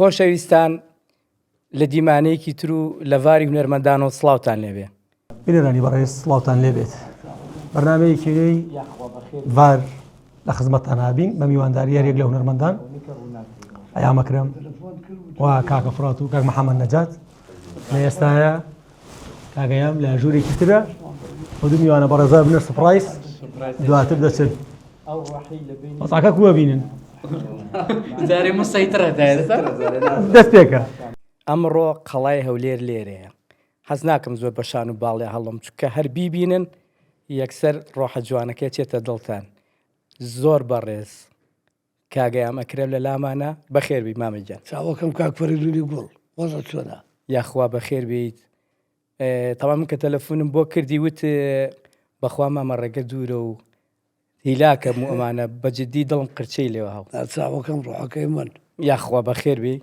خۆشەویستان لە دیمانەیەکی تر و لە ڤاری هونەرمەندانەوە سڵاوتان لێبێ. بینەرانی بەڕێز سڵاوتان لێبێت. بەرنامەیەکی ڤار لە خزمەتتان هابین بە میوانداری یەکێک لە هونەرمەندان ئەیام ئەکرەم و کاکە فڕات و کاک محەممەد نەجات لە ئێستاە کاگەیام لە ژوورێکی ترە و دوو میوانە بەڕێزا بنە سپڕایس دواتر دەچن مەساکە کووە بینن زارێ مسەیترە دەست پێکە. ئەمڕۆ قەڵای هەولێر لێرەیە. حەز ناکەم زۆر بەشان و باڵێ هەڵم چکە هەر بیبینن یەکسەر ڕۆحە جوانەکە چێتە دڵتان. زۆر بەڕێز کاگەیام ئەکرێم لە لامانە بەخێربی مامەجان. چاوەکەم کاک فەریدونی گوڵ وەزە چۆنە؟ یاخوا بەخێر بیت. تەواو من کە تەلەفۆنم بۆ کردی وت بەخوا مامە ڕێگە دوورە و هیلاکەم و ئەمانە بەجددی دڵم قرچەی لێوە هەڵ. چاوەکەم ڕۆحەکەی من یاخوا بەخێربی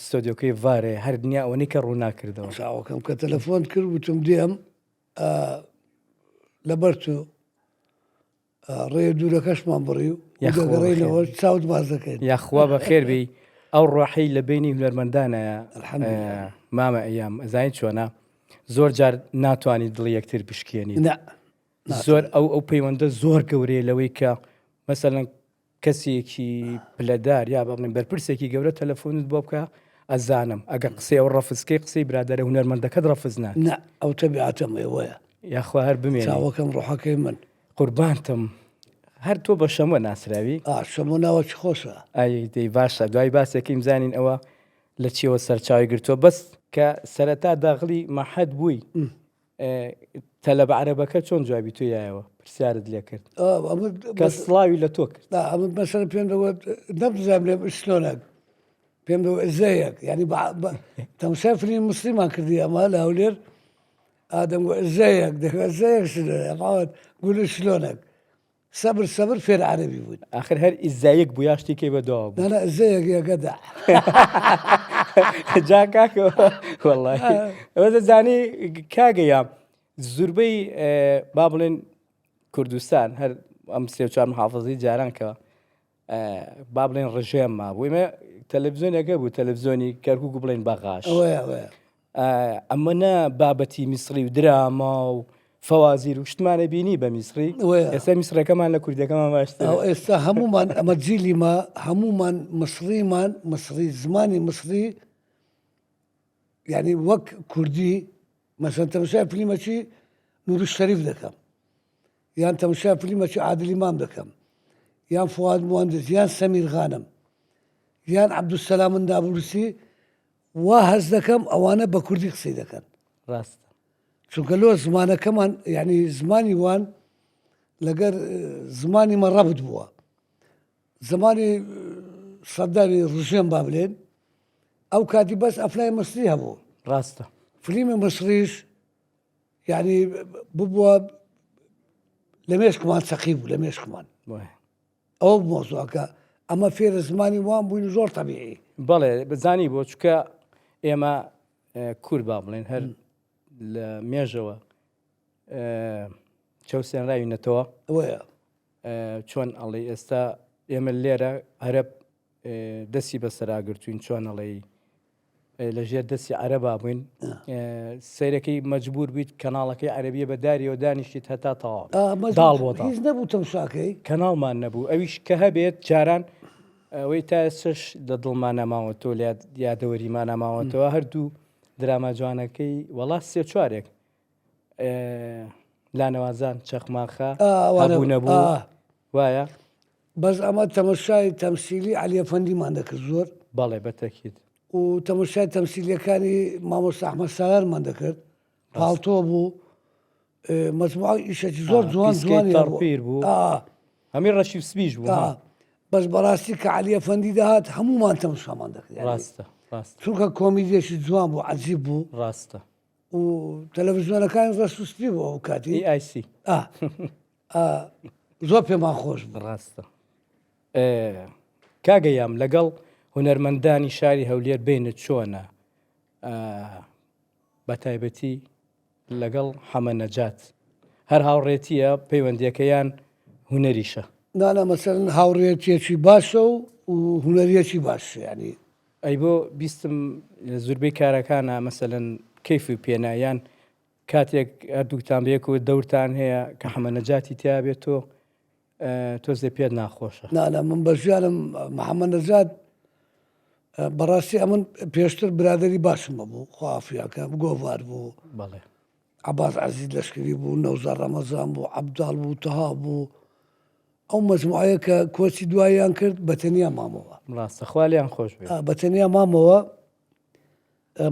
ستۆدیۆکەی ڤارێ هەر دنیا ئەوەی کە ڕوو ناکردەوە. چاوەکەم کە تەلەفۆن کرد وتم دێم لەبەر تو ڕێ دوورەکەشمان بڕی و دەگەڕێنەوە چاوت باز دەکەین. یاخوا بەخێربی ئەو ڕۆحەی لە بینی هونەرمەندانەیە مامە ئەیام ئەزانین چۆنە زۆر جار ناتوانانی دڵی یەکتر بشکێنی زۆر ئەو پەیوەندە زۆر گەورەیە لەوەی کە مەسەلەن کەسێکی پلەدار یا بڵێن بەرپرسێکی گەورە تەلەفۆنت بۆ بکە ئەزانم ئەگە قسەی ئەو ڕەفزکەی قسەی برادەرە هونەرمەندەکەت ڕەفز نات نە ئەو تەبیعەتەمە وەیە یاخوا هەر بمێنێ چاوەکەم ڕۆحەکەی من قوربانتم هەر تۆ بە شەمە ناسراوی شەمە ناوە چ خۆشە ئای دەی باشە دوای باسێکیم زانین ئەوە لە چیەوە سەرچاوی گرتووە بەس کە سەرەتا داغڵی مەحەد بووی تەلە بە عەرەبەکە چۆن جوابی تۆ یایەوە پرسیارت لێ کرد کە سڵاوی لە تۆ کرد ئەمە بەسەر پێم دەوت نەبزانام لێ شلۆنێک پێم دەوە زەیەک ینی تەماشای فیلمی موسڵیمان کردی ئەمە لە هەولێر ئادەم زەیەک دەکات زەیەک شت گولی شلۆنێک سەبر سەبر فێر عەرەبی بوون ئاخر هەر ئیزایەک بوو یا شتێکی بەدەوا بوو نە زەیەک یەکەدا جا کاکەوە وەڵڵای ئەوە دەزانی کاگەیام زوربەی با بڵێن کوردستان هەر ئەم سێ چوار محافەزەی جاران کە با بڵێن ڕژێم مابوو ئێمە تەلەڤیزۆنێکە بوو تەلەڤیزۆنی کەرکووک بڵێن بەغاش ئەمەە بابەتی میسری و دراما و فەوازیر و شتمانە بینی بە میسری ئێستا میسرەکەمان لە کوردەکەمان باشتر ئێستا هەمومان ئەمە جیلیمە هەمومان مسریمان مسری زمانی مسری ینی وەک کوردی مەسەن تەماشای فیلمەکی نوری شەریف دەکەم یان تەماشای فیلمەکی عادل ئیمام دەکەم یان فواد موهەندس یان سەمیر غانم یان عەبدولسەلام مندابورسی وا هەز دەکەم ئەوانە بە کوردی قسەی دەکەن ڕاست چونکە لۆ زمانەکەمان یعنی زمانی وان لەگەر زمانی مە ڕەبت بووە زمانی سەرداری ڕژێم با بڵێن ئەو کاتی بەس ئەفلای مەسری هەبوو ڕاستە فلیمی مەسریش یعنی ببووە لە مێشکمان سەقی بوو لە مێشکمان ئەو مۆزوعەکە ئەمە فێرە زمانی وان بووین زۆر تەبیعی بەڵێ بزانی بۆ چکە ئێمە کورد با بڵێن هەر لە مێژەوە چەوسێنراوینەتەوە چۆن ئەڵێ ئێستا ئێمە لێرە عەرەب دەستی بەسەراگرتوین چۆن ئەڵێ لەژێر دەستی عەرەبا بووین سەیرەکەی مەجبور بیت کەناڵەکەی عەرەبیە بەداریەوە دانیشت هەتا تەواو داڵ بۆ هیچ نەبوو تەماشاکەی کەناڵمان نەبوو ئەویش کە هەبێت جاران ئەوەی تا سش لە دڵمان نەماوەتەوە یادەوەریمان نەماوەتەوە هەردوو دراما جوانەکەی وەڵا سێ چوارێک لانەوازان چەخماخە هەبوو نەبوو وایە بەس ئەمە تەماشای تەمسیلی عەلی ئەفەندیمان دەکرد زۆر بەڵێ بەتەکید و تەماشای تەمسیلیەکانی مامۆستا ئەحمەد سالارمان دەکرد پاڵتۆ بوو مەجموعە ئیشێکی زۆر جوان جوانپیر بوو هەمی ڕەشی سپیش بوو بەس بەڕاستی کە عەلی ئەفەندی داهات هەموومان تەماشامان دەکرد ڕاستە چونکە کۆمیدیەکی جوان بوو عەجیب بوو ڕاستە و تەلەڤیزیۆنەکانی ڕەش و سپی بوو ئەو کاتی ئایسی زۆر پێمان خۆش بوو ڕاستە کاگەیام لەگەڵ هونەرمەندانی شاری هەولێر بینت چۆنە بە تایبەتی لەگەڵ حەمە نەجات هەر هاوڕێتیە پەیوەندیەکەیان هونەریشە نانە مەسەرن هاوڕێتیەکی باشە و و هوەریەکی باش ینی ئەی بۆ بیستم لە زوربەی کارەکانە مەسەلەن کەیف و پێنایان کاتێک هەردووکتان بەیەک و دەورتان هەیە کە حەمەنەجاتی تیا بێت تۆ زێ پێت ناخۆشە. نانە من بەژیانم محەممەد نەجات بەڕاستی ئەمن پێشتر برادری باشم بوو خوافیاکە گۆڤار بوو بەڵێ عباس عزیز لەشکری بوو نەوزار ڕەمەزان بوو عەبداڵ بوو تەها بوو ئەو مەجموعەیە کە کۆچی دواییان کرد بەتەنیا مامەوە ڕاستە خوالیان خۆش بێت. بەتەنیا مامەوە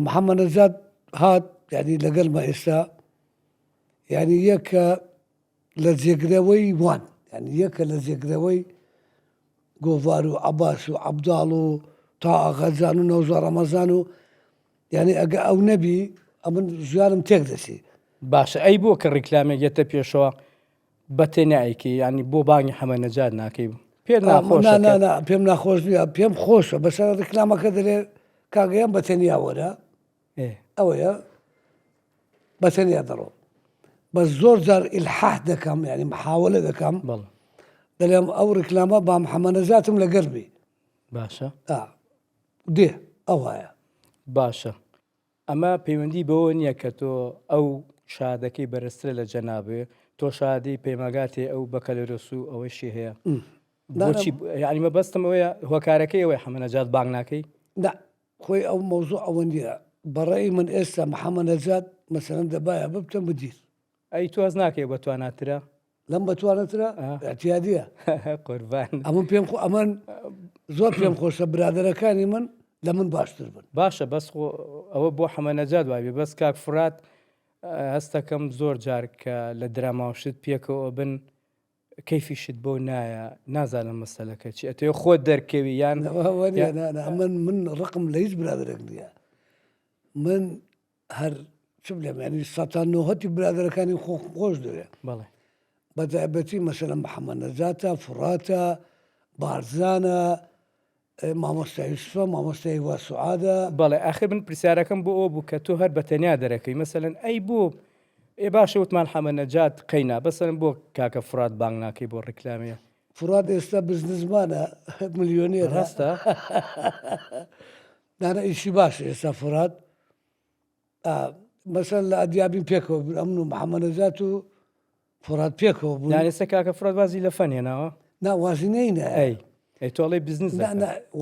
محەممەد نەجات هات یعنی لەگەڵمە ئێستا یعنی یەکە لە جێگرەوەی وان یعنی یەکە لە جێگرەوەی گۆڤار و عەباس و عەبداڵ و تا ئاغاجان و نەوزار ڕەمەزان و یعنی ئەگە ئەو نەبی ئەمن ژیانم تێک دەچی. باشە ئەی بۆ کە ڕیکلامێک یەتە پێشەوە بەتێنایکی ینی بۆ بانگی حەمەنەجات ناکەی پێ ناخۆشە. پێم ناخۆش نیە پێم خۆشە بەسەر ڕیکلامەکە دەرێ کاگەیان بەتەنیا وەرە ئەوەیە بەتەنیا دەڕۆ بە زۆر جار ئیلحاح دەکەم ینی محاولە دەکەم بەڵێ دەڵێم ئەو ڕیکلامە با محەممەد نەجاتم لەگەڵ بی باشە دێ ئەوایە باشە ئەمە پەیوەندی بەوە نییە کە تۆ ئەو شادەکەی بەرزترە لە جەنابێ تۆ شادی پەیماگاتێ ئەو بەکەلێرۆس و ئەوەشی هەیە بۆچی ینی مەبەستم ئەوەیە هۆکارەکەی ئەوەی حەمەنەجات بانگ ناکەی خۆی ئەو مەوزوع ئەوە نیە بەڕێی من ئێستا محەممەد نەجات مەسەرەن دەبایە ببتە مدیر ئەی تۆز ناکەی بەتواناترە لەم بەتوانێترە ئەتیادیە قوربان ئەمن پێم ئەمن زۆر پێم خۆشە برادەرەکانی من لە من باشتر بن. باشە بەس ئەوە بۆ حەمەنەجات وایێ بەس کاک فرات هەستەکەم زۆر جار کە لە دراماوشت پێکەوە بن کەیفیشت بۆ نایە نازانم مەسەلەکە چی ئەتێ خۆت دەرکەوی یان من ڕقم لە هیچ برادرێک نییە من هەر چ بڵێم ینی سەتان نۆهەتی برادەرەکانی خۆش دەوێ بەڵێ بەتایبەتی مەسەلەن محەممەد نەجاتە فراتە بارزانە مامۆستای یوسفە مامۆستای وا سوعادە بەڵێ ئاخر من پرسیارەکەم بۆ ئەو بوو کە تۆ هەر بەتەنیا دەرەکەی مەسەلەن ئەی بۆ باشە وتمان حەمەنەجات قەینا بەسەرم بۆ کاکە فرات بانگ ناکەی بۆ ڕیکلامێ فرات ئێستا بزنسمانە ملیۆنێر ڕاستە نانە ئیشی باشە ئێستا فرات مەسەن لە ئەدیابین پێکەوە ئەمن و محەممەد نەجات و فرات پێکەوە بوو یانێستا کاکە فرات وازی لە فەنێناوە ناوازینەی نە ئەی تۆڵی بزنس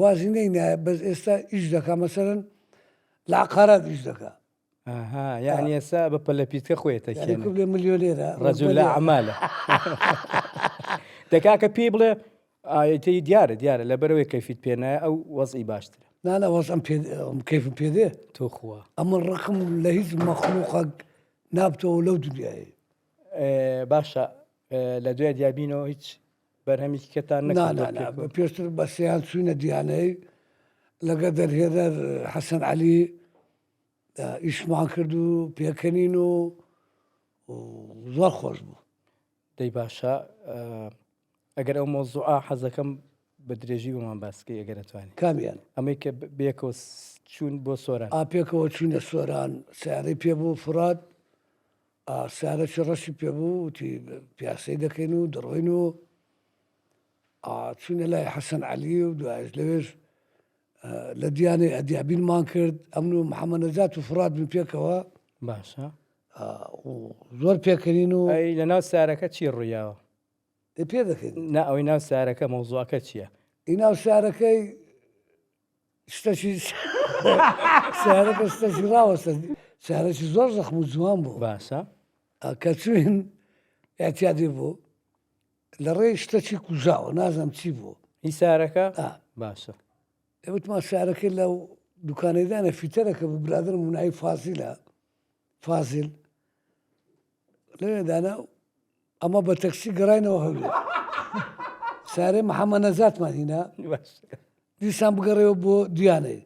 وازینەی نایە بەس ئێستا ئیش دەکا مەسەرەن لە عقارات ئیش دەکا یعنی ئێستا بە پەلەپیتکە خۆیتە لێ ملیۆنێرە ڕەجول لە عەمالە دەکاکە پێی بڵێ ئاەتی دیارە لەبەرەوەی کەیفیت پێنایە ئەو وەزئی باشترە نانەوەز ئەم کەیفم پێدێ تۆ خوا ئەمە ڕقم لە هیچ مەخلوقەک نابتەوە لەو دنیای باشە لە دوای دیابینەوە هیچ بەرهەمێکی کەتان پێشتر بە سییان چوینە دیانەی لەگە دەرهێدەر حەسەن عەلی ئیشمان کرد و پێکەنین و زۆر خۆش بوو. دەی باشە ئەگەر ئەو مۆزوعا حەزەکەم بە درێژی بۆمان باسکەی ئەگەر دەتوانێت کامیان ئەمەی کە بێکەوە چوون بۆ سۆران پێکەوە چوونە سۆران سیارەی پێبوو فرات سیارەی ڕەشی پێبوو وتی پیاسەی دەکەین و دەڕۆین و چوونە لای حەسەن عەلی و دوایش لەوێش لە دیانەی ئەدیابینمان کرد ئەمن و محەممەد نەجات و فرات بن پێکەوە باشە زۆر پێکەنین و ئەی لە ناو سارەکە چی ڕوویاوە پێ دەکەین نا ئەوەی ناو سارەکە مەوزوعەکە چییە؟ ئیناو سارەکەی شتەشی سارەکە شتەشی ڕاوەستە سارەکی زۆر زەخم و جوان بوو باشە کە چوین ئەتیادی بوو لە ڕێی شتەکی کوژاوە نازانم چی بوو هی سارەکە باشە ئەوتمان سارەکەی لەو دوکانەیدانە فیتەرەکە بە برادر منایی فازیلە فازیل لەوێدانە ئەمە بە تەکسی گەڕینەوە هەولێ سارەی محەممەد نەجاتمان هینا دیسان بگەڕێەوە بۆ دیانەی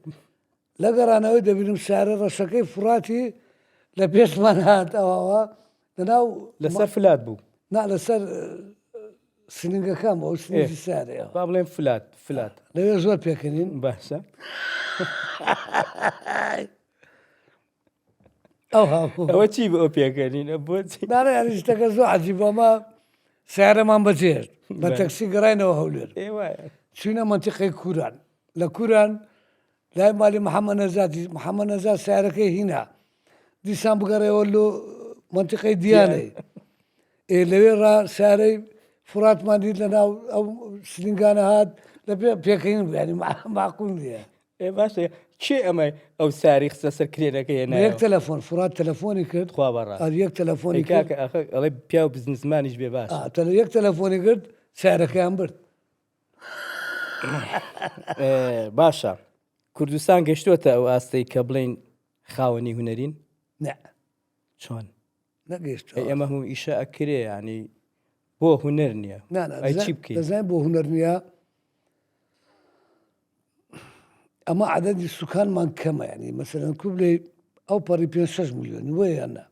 لە گەڕانەوەی دەبینم سارە ڕەشەکەی فراتی لە پێشمان هات ئەوەوە لەناو لەسەر فلات بوو نا لەسەر سنگەکەم ئەو سنگی سارەیە با بڵێن فلات لەوێ زۆر پێکەنین باشە ئەوە چی بۆ پێکەنین بۆچی داڕێ یاریشتەکە زۆر عەجیبە ئەمە سیارەمان بەجێر بە تەکسی گەڕینەوە هەولێر چوینە منتیقەی کوران لە کوران لای مالی محەممەد نەزاد سیارەکەی هینا دیسان بگەڕێەوە لۆ منتیقەی دیانەی لەوێ سارەی فراتمان دیت لە ناو ئەو سلنگانە هات لە پێکەین ینی معقول نیە باشە چێ ئەمە ئەو ساری خستە سەر کرێنەکە یەک تەلەفۆن فرات تەلەفۆنی کرد خوا بەڕاست یەک تەلەفۆنی ئەڵێ پیا و بزنسمانیش بێ باش یەک تەلەفۆنی کرد سیارەکەیان برد باشە کوردستان گەشتوتە ئەو ئاستەی کە بڵین خاوەنی هوەرین نە چۆن نەگەیشت ئێمە هەموو ئیشە ئەکرێ ینی بۆ هوەر نییە ئەی چی بکەین دەزانین بۆ هوەر نییە ئەمە عدەدی سوکانمان کەمە ینی مەسەرەن کوبلێ ئەو پەڕی 5 میلیۆنی وەیانە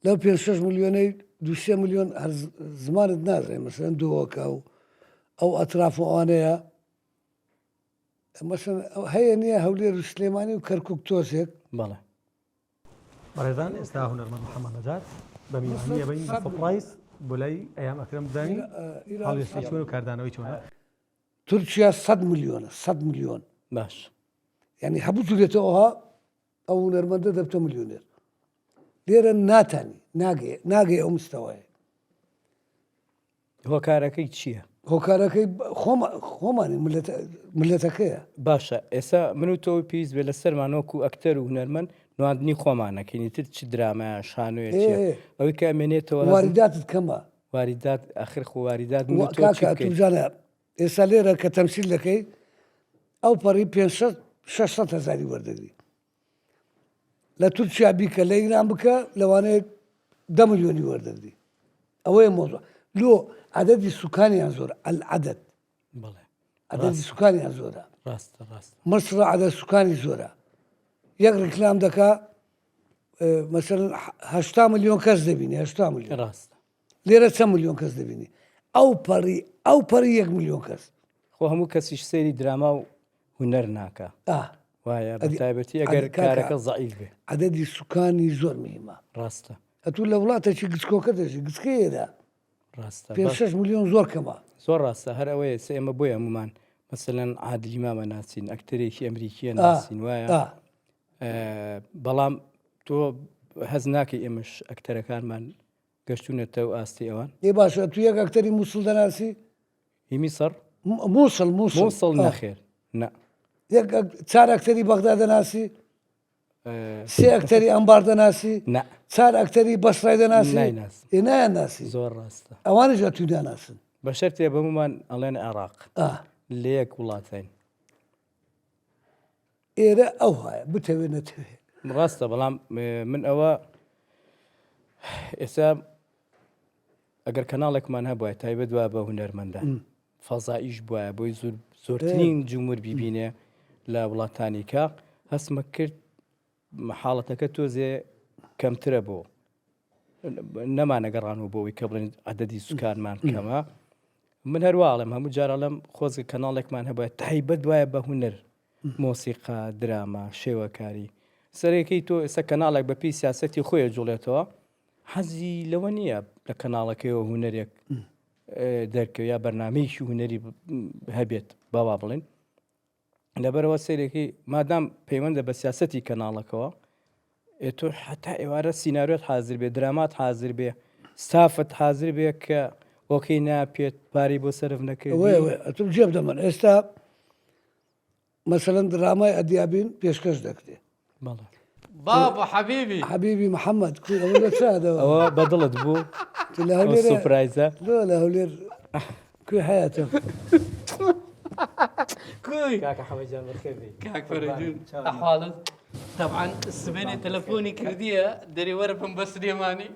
لەو 5 میلیۆنەی 2 میلیۆن زمانت نازانێت مەسەرەن دۆوەکە و ئەو ئەترافوانەیە هەیە نییە هەولێر و سلێمانی و کەرکک تۆسێک بەڵێ بەڕێزان ئێستا هونەرمەند محەممەد نەجات بە میوانیە بین سپڕایز بۆ لای ئەیام ئەکرم بدانی هەڵێستی چۆن و کاردانەوەی چۆنە تورکیا 100 میلیۆنە 100 میلیۆن باش ینی هەبوو جوورێتەوەها ئەو هونەرمەندە دەبتە میلیۆنێر لێرە ناتانی ناگەی ئەو مستەوەیە هۆکارەکەی چییە؟ هۆکارەکەی خۆمانی ملەتەکەیە باشە ئێستا من و تۆ پیس بێ لە سەرمانۆکو ئەکتەر و هونەرمەند نواندنی خۆمانەکەینی تر چ درامە شانوێت ئەوەی کە ئەمێنێتەوە واریداتت کەمە واریدات ئەخر خۆ واریدات توزانە ئێستا لێرە کە تەمسیل دەکەی ئەو پەڕی 600 هزاری وەردەگری لە تورکیا بیکە لە ئیران بکە لەوانەیە 10 میلیۆنی وەردەگری ئەوەیە مۆزوع لۆ عدەدی سوکانیان زۆر العدد بڵێ عدەدی سوکانیان زۆرە ڕاستە ڕاست مەسر عدەد سوکانی زۆرە یەک ڕیکلام دەکا مەسەرەن 80 میلیۆن کەس دەبینی 80 میلیۆن ڕاستە لێرە چەند میلیۆن کەس دەبینی ئەو پەڕی 1 میلیۆن کەس خۆ هەموو کەسیش سەیری دراما و هوەر ناکە وایە بەتایبەتی ئەگەر کارەکە زەعیف بێ عدەدی سوکانی زۆر میهمە ڕاستە ئەتوو لە وڵاتێکی گچکۆکە دەژی گچکەیەدا ڕاستە 5 میلیۆن زۆر کەمە زۆر ڕاستە هەر ئەوەیە سە ئێمە بۆی هەمومان مەسەلەن عادلی مامە ناسین ئەکتەرێکی ئەمریکیە ناسین وایە بەڵام تۆ هەز ناکەی ئێمەش ئەکتەرەکانمان گەشتونێتە و ئاستی ئەوان ێ باشە تو یەک ئەکتەری مووسڵ دەناسی هیمی سەر مووسڵ نەخێر نە چار ئەکتەری بەغدا دەناسی سێ ئەکتەری ئەمبار دەناسی چار ئەکتەری بەسڕای دەناسی نایان ناسی زۆر ڕاستە ئەوانش توی داناسن بە شەرتێ بەمومان ئەڵێن عێراق لە یەک وڵاتین ئێرە ئەو هەیە بتەوێ نەتەوێ ڕاستە بەڵام من ئەوە ئێستا ئەگەر کەناڵێکمان هەبووە تایبەت وە بە هونەرمەندان فەزائیش بووە بۆی زۆرترین جمهور بیبینێ لە وڵاتانی کە هەستمە کرد حاڵەتەکە تۆزێ کەمترە بۆ نەمانەگەڕانەوە بۆەوەی کە بڵێن عەدەدی سوکانمان کەمە من هەروواڵم هەموو جارەڵم خۆزگە کەناڵێکمان هەبووە تایبەت وایە بە هونەر مۆسیقا دراما شێوەکاری سەرەکەی تۆ ئێستا کەناڵێک بە پێی سیاسەتی خۆیە جوڵێتەوە حەزی لەوە نییە لە کەناڵەکەیەوە هونەرێک دەرکەوە یا بەرنامەیەکی هونەری هەبێت باوا بڵێن لەبەرەوە سەیرێکی مادام پەیوەندە بە سیاسەتی کەناڵەکەەوە تۆ حتا ئێوارە سینناریۆت حازر بێ درامات حازر بێ سافت حازر بێ کە ئۆکەی ناپێت پاری بۆ سەرف نەکرد ئەتم جێب دەمەن ئێستا مەسەلەن درامای ئەدیابین پێشکەش دەکرێ بەڵێ بابا حبيبي حبيبي محمد ئەوە لە چادەوە ئەوە بەدڵت بوو سوپرایزە لە هەولێر کوێ حیاتە كوي کاکە حەمەدجان بەخێر بێ كاك فرجون احوالك طبعا السبينة تلفوني كردية دري وربن بس ديماني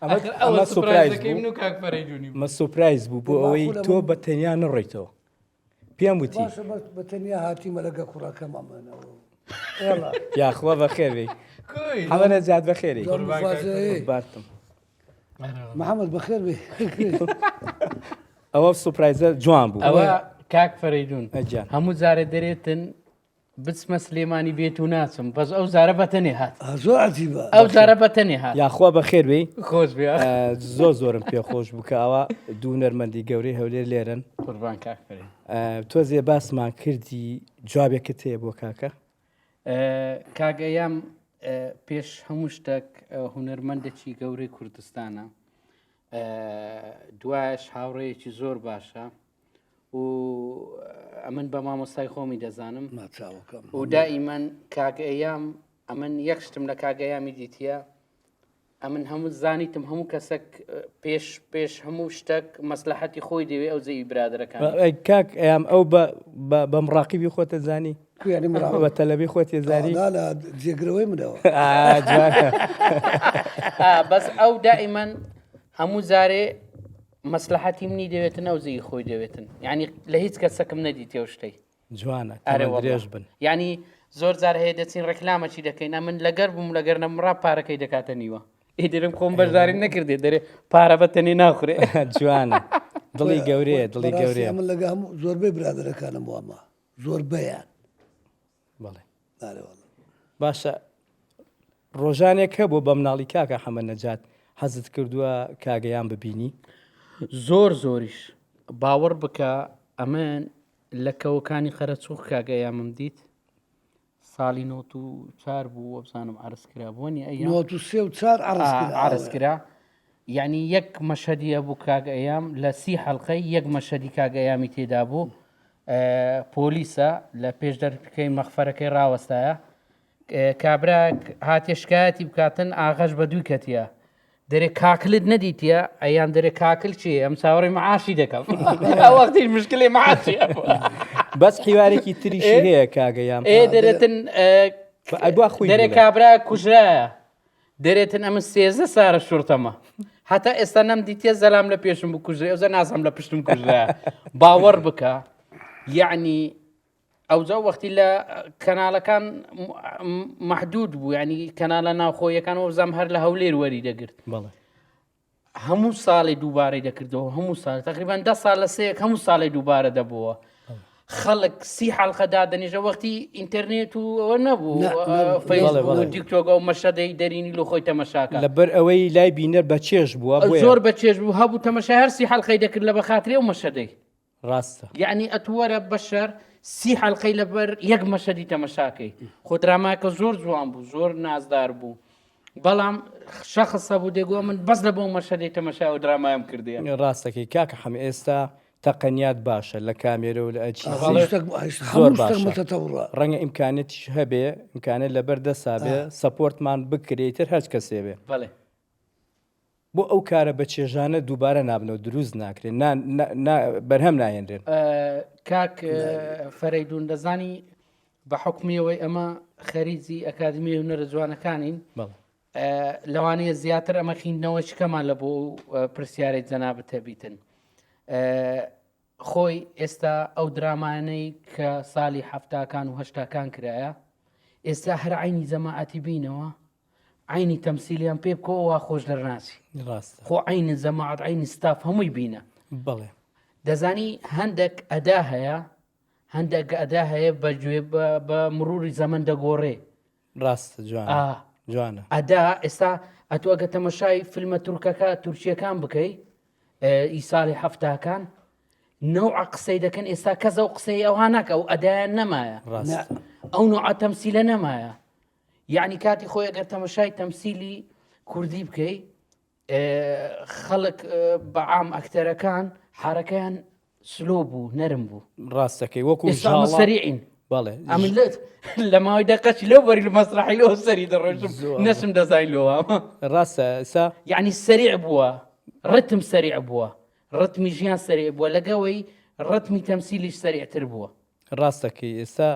ئەمە سوپرایز بوو منو كاك فرجوني مە سوپرایز بوو بۆ ئەوەی تۆ بە تەنیا نەڕۆیتەوە پێم وتی بە تەنیا هاتیمە لەگە کوڕەکەمەمەنەوە یاخوا بەخێر بێ كوي حەمەدجان بەخێری بارتم محەممەد بەخێر بێ ئەوە سوپرایزە جوان بوو أوا كاك فريدون ئەجان همو زاري دريتن بچمە سلێمانی بێت و ناچم بەس ئەو زارە بەتەنێ هات زۆر عجیبە ئەو زارە بەتەنێ هات یاخوا بە خێر بێ خۆش بێ زۆرم پێخۆش بکەوە دوو نەرمەندی گەورەی هەولێر لێرن قوربان کاکەرێ تۆزێ باسمان کردی جوابێکت هەیە بۆ کاکە کاگەیام پێش هەموو شتێک هونەرمەندێکی گەورەی کوردستانە دوایش هاوڕێیەکی زۆر باشە و ئەمن بە مامۆستای خۆمی دەزانم ناچاوەکەم و دائیمەن کاگەیام ئەمن یەک شتم لە کاگەیامی دیتە ئەمن هەموو زانیتم هەموو کەسێک پێش هەموو شتێک مەسلحەتی خۆی دەوێ ئەو زەوی برادەکان کاک ئەم ئەو بە مڕاقیبی خۆتە زانی کوێنی بە تەلەبی خۆتی زانی لە جێگرەوەی منەوە بەس ئەو دائیمەن هەموو زارێ مەسلحەتی منی دەوێتن ئەو زەوی خۆی دەوێتن یعنی لە هیچ کەسەکەم نەدیتێ شتەی جوانە درێژ بن ینی زۆر جار هەیە دەچین ڕکلامەچی دەکەین من لەگەر بووم لەگەر نەمڕا پارەکەی دەکاتە نیوە ئیدرم خۆم بەشداری نەکردێ دەرێ پارە بەتەنێ ناخورێ جوانە دڵی گەورەیە دڵی بەڕاستی گەورەیە ئەمن لەگە هەموو زۆربەی برادەرەکانم وامە زۆربەیان بەڵێ نارێوەڵە باشە ڕۆژانێک هەبوو بە مناڵی کاکە حەمە نەجات حەزت کردووە کاگەیان ببینی زۆریش باوەڕ بکە ئەمن لە کەوەکانی خەرەچوو کاگەیامم دیت ساڵی 94 بوو وەبزانم عرس کرا بوونی ئەی 94 عرس کرا یعنی یەک مەشهدیە بوو کاگەیام لە 30 حەڵقەی یەک مەشهدی کاگەیامی تێدا بوو پۆلیسە لە پێش دەرکەی مەخفەرەکەی ڕاوەستایە کابراک هاتێشکایەتی بکاتن ئاغەش بە دوو کەتیە دەرێ کاکلت نەدیتە ئەیان دەرێ کاکل چێ ئەم چاوەڕی مەعاشی دەکەم وەختی مشکلی مەعاشی بەس حیوارێکی تریشی هەیە کاگەیان دەرێتن دەرێ کابرا کوژرایە دەرێتن ئەمە سێزە سارە شورتەمە هەتا ئێستا نەم دیتە زەلام لە پێشم بکوژێ ئەوزە نازم لە پشتم کوژرایە باوەڕ بکە یعنی ئەوجا وەختی لە کەناڵەکان مەحدود بوو ینی کەناڵە ناوخۆیەکان وەزەم هەر لە هەولێر وەری دەگرت هەموو ساڵی دووبارەی دەکردەوە هەموو ساڵ تقریبان 10 ساڵ لە سەیەک هەموو ساڵی دووبارە دەبووە خەڵک 30 حەڵقەدا دەنیژە وەختی ئینتەرنێت و ئەوە نەبوو فەیسبوک تیکتۆک و مەشەدەی دەرینی لە خۆی تەمەشاکە لەبەر ئەوەی لای بینەر بە چێژ بووە زۆر بە چێژ بوو هەبوو تەمەشا هەر 30 حەڵقەی دەکرد لە بەخاترێ و مەشەدەی ڕاستە یعنی ئەتووەرە بەشەر 30 حەڵقەی لەبەر یەک مەشەدی تەمەشاکەی خۆدراماکە زۆر جوان بوو زۆر نازدار بوو بەڵام شەخصە بوو دەگووە من بەس لە بۆ مەشەدەی تەمەشا و درامایم کردێ ڕاستەکەی کاکە حەمە ئێستا تەقەنیات باشە لە کامێرە و لە ئەچی زۆر باشە ڕەنگە ئیمکانێتیش هەبێ ئیمکانێت لەبەر دەسابێ سەپۆرتمان بکرێتتر هەر کەسێ بێ بەڵێ بۆ ئەو کارە بە چێژانە دووبارە نابنەوە دروست ناکرێن بەرهەم نایەنرێن کاک فەرەیدون دەزانی بە حکمیەوەی ئەمە خەریجی ئەکادمی هونەرە جوانەکانین لەوانەیە زیاتر ئەمە خیندنەوە چکەمان لە بۆ پرسیارێک جەنابەت هەبیتن خۆی ئێستا ئەو درامانەی کە ساڵی هەفتاکان و هەشتاکان کرایە ئێستا هەر عینی جەماعەتی بینەوە عینی تەمسیلیان پێ بکەوە خۆش دەرناسی خۆ عینی جەماعەت عینی ستاف هەمووی بینە بڵێ دەزانی هەندێک ئەدا هەیە هەندێک ئەدا هەیە بەگوێ بە مروری زەمن دەگۆڕێ ڕاستە جوانە ئەدا ئێستا ئەتو ئەگە تەمەشای فیلمە تورکیەکان بکەی ئیساڵی هەفتاکان نەوع قسەی دەکەن ئێستا کەس ئەو قسەی ئەوها ناکە ئەو ئەدایان نەمایە ئەو نوع تەمسیلە نەمایە یعنی کاتی خۆی ئەگەر تەمەشای تەمسیلی کوردی بکەی خەڵک بەعام ئەکتەرەکان حرەکەیان سلۆ بوو نەرم بوو ڕاستەکەی وەکو سەریعین بەڵێ ئەمن لە ماوەی دەقەچی لەو بەری لە مەسرحی لەوە سەری دەڕۆژم نەسم دەزای لەوە ڕاستە ئێستا یعنی سەریع بووە ڕتم سەریع بووە ڕتمی ژیان سەریع بووە لەگەوەی ڕتمی تەمسیلیش سەریعتر بووە ڕاستەکەی ئێستا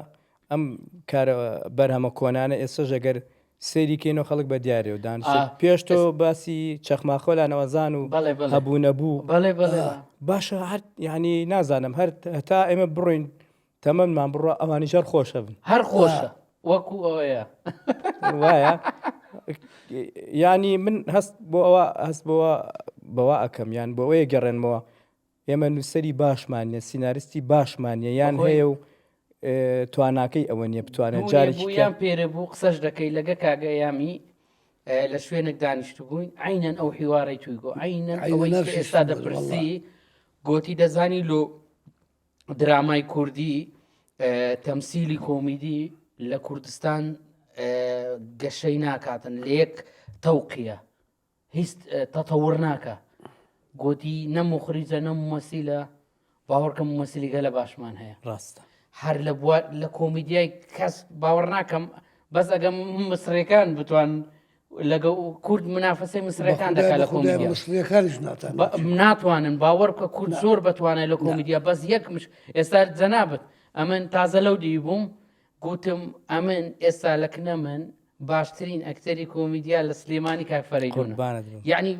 ئەم کارە بەرهەمە کۆنانە ئێستا ژەگەر سەریکەینەوە خەڵک بە دیارێ و دان پێش تۆ باسی چەخماخۆلانەوەزان و هەبوو نەبوو باشە هەر یعنی نازانم هەر هەتا ئێمە بڕۆین تەمەمان بڕۆ ئەوانی ژەر خۆشە بن هەر خۆشە وەکو ئەوەیە وایە ینی من هەست بۆ ئەوە هەست بەوە ئەەکەم یان بۆ ئەوەیە گەڕێنمەوە ئێمە نووسەری باشمانە سیناریستی باشمانە یان هەیە و تواناکەی ئەوە نیە بتوانێت بوو جارێکی یان پێرە بوو قسەش دەکەی لەگە کاگەیامی لە شوێنێک دانیشت بووین عینەن ئەو حیوارەی توی گۆ عینەن ئەوەی کە ئێستا دەپرسی گۆتی دەزانی لۆ درامای کوردی تەمسیلی کۆمیدی لە کوردستان گەشەی ناکاتن لە یەک تەوقیە هیچ تەتەور ناکە گۆتی نەمخریجە نەممەسیلە باوەڕکەم مەسیلیگە لە باشمان هەیە ڕاستە هەر لە کۆمیدیای کەس باوەڕ ناکەم بەس ئەگەم مسرەکان بتوان لەگە کورد منافەسەی مسرەکان دەکات لە کۆمیدیا مسلەکانیش ناتوانن باوەڕ بکە کورد زۆر بتوانێت لە کۆمیدیا بەس یەکمش ئێستا جەنابەت ئەمن تازە لەو دی بووم گوتم ئەمن ئێستا لەکنە من باشترین ئەکتەری کۆمیدیا لە سلێمانی کاکفەرەیدونە یعنی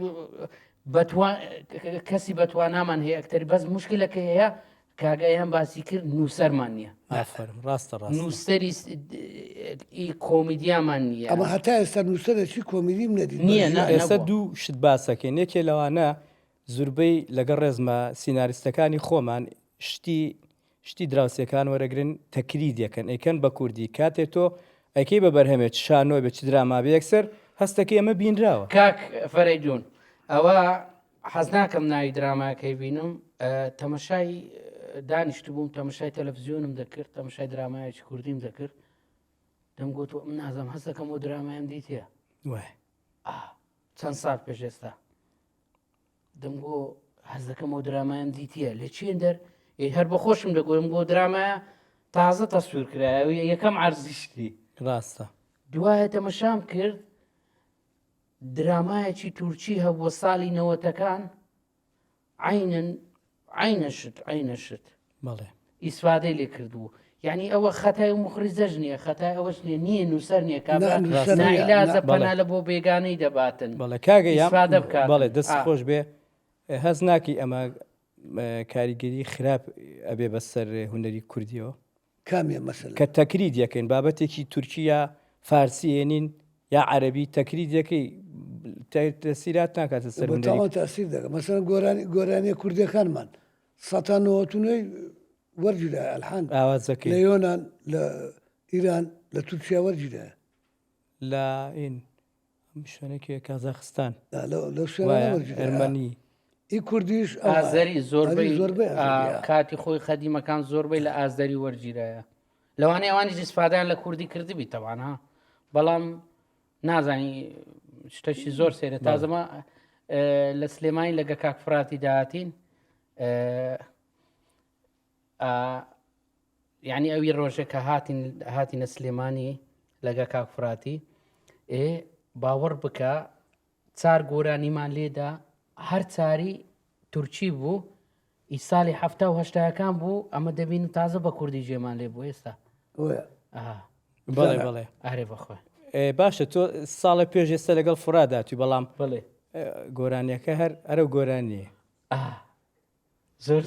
کەسی بەتوانامان هەیە ئەکتەری بەس مشکلەکە هەیە کاگایان باسی کرد نووسەرمان نییە ڕاستە نووسەری کۆمیدیامان نییە ئەمە هەتا ئێستا نووسەرێکی کۆمیدیم نەدی نییە ئێستا دوو شت باسەکەین یەکێ لەوانە زوربەی لەگەڵ ڕێزمە سیناریستەکانی خۆمان شتی دراوسەکان وەرەگرن تەکریدیەکەن ئەیکەن بە کوردی کاتێ تۆ ئەکەی بە بەرهەمێت شانۆی بە چ دراما بە یەکسەر هەستەکەی ئەمە بینراوە کاک فەرەیدون ئەوە حەز ناکەم ناوی دراماکەی بینم تەمەشای دانیشت بووم تەمەشای تەلەڤیزیۆنم دەکرد تەمەشای درامایەکی کوردیم دەکرد دەمگوت من نازم هەستەکەم بۆ درامایم دیتە چەند ساڵ پێش ئێستا دەمگۆ هەزەکەم بۆ درامایم دیتە لە چێن دەر هەر بە خۆشم دەگوم بۆ درامایە تازە تەسویر کرایەوە یەکەم عەرزیشتی ڕاستە دوایە تەمەشام کرد درامایەکی تورکی هەبووە ساڵی نەوەتەکان عینەشت بەڵێ ئیسفادەی لێ کردبوو یعنی ئەوە خەتای و مخریزەش نییە خەتای ئەوەش نییە نووسەر نییە نائیلازە پەنا لە بۆ بێگانەی دەباتن بەڵێ کاگە ئیسفادە بکات بەڵێ دەست خۆش بێ هەز ناکی ئەمە کاریگەری خراپ ئەبێ بەسەر هونەری کوردیەوە کامیە مەسەلا کە تەکرید یەکەین بابەتێکی تورکیا فارسی هێنین یا عەربی تەکرید یەکەی تەسیرات ناکاتە سەر بەتاوان تاسیر دەکە مەسەلا گۆرانیە کوردیەکانمان سەتانەوەتونەی وەرجدا ئەلحان ئاوازەکەی لە یۆنان لە ئیران لە تورکیا وەرجدا لە ئین شوێنێکی کازاخستان لە شوێنە ئەرمەنی ئی کوردیش ئازەری زۆربەی کاتی خۆی خەدیمەکان زۆربەی لە ئازدەری وەرگیرایە لەوانەیە ئەوانی جسپادان لە کوردی کردبی تەوانها بەڵام نازانی شتێکی زۆر سێرە تازەمە لە سلێمانی لەگە کاکفراتی داهاتین یعنی ئەوی ڕۆژێک کە هاتینە سلێمانی لەگە کاکفراتی باوەڕ بکە چار گۆرانیمان لێدا هەر چاری تورکی بوو ئی ساڵی هەفتە و هەشتاکان بوو ئەمە دەبین تازە بە کوردی ژێمان لێ بوو ئێستا بڵێ بڵێ ئارێ بەخۆی باشە تۆ ساڵە پێش ئێستا لەگەڵ فراداتی بەڵام بڵێ گۆرانیەکە هەر ئەرە گۆرانیە زۆر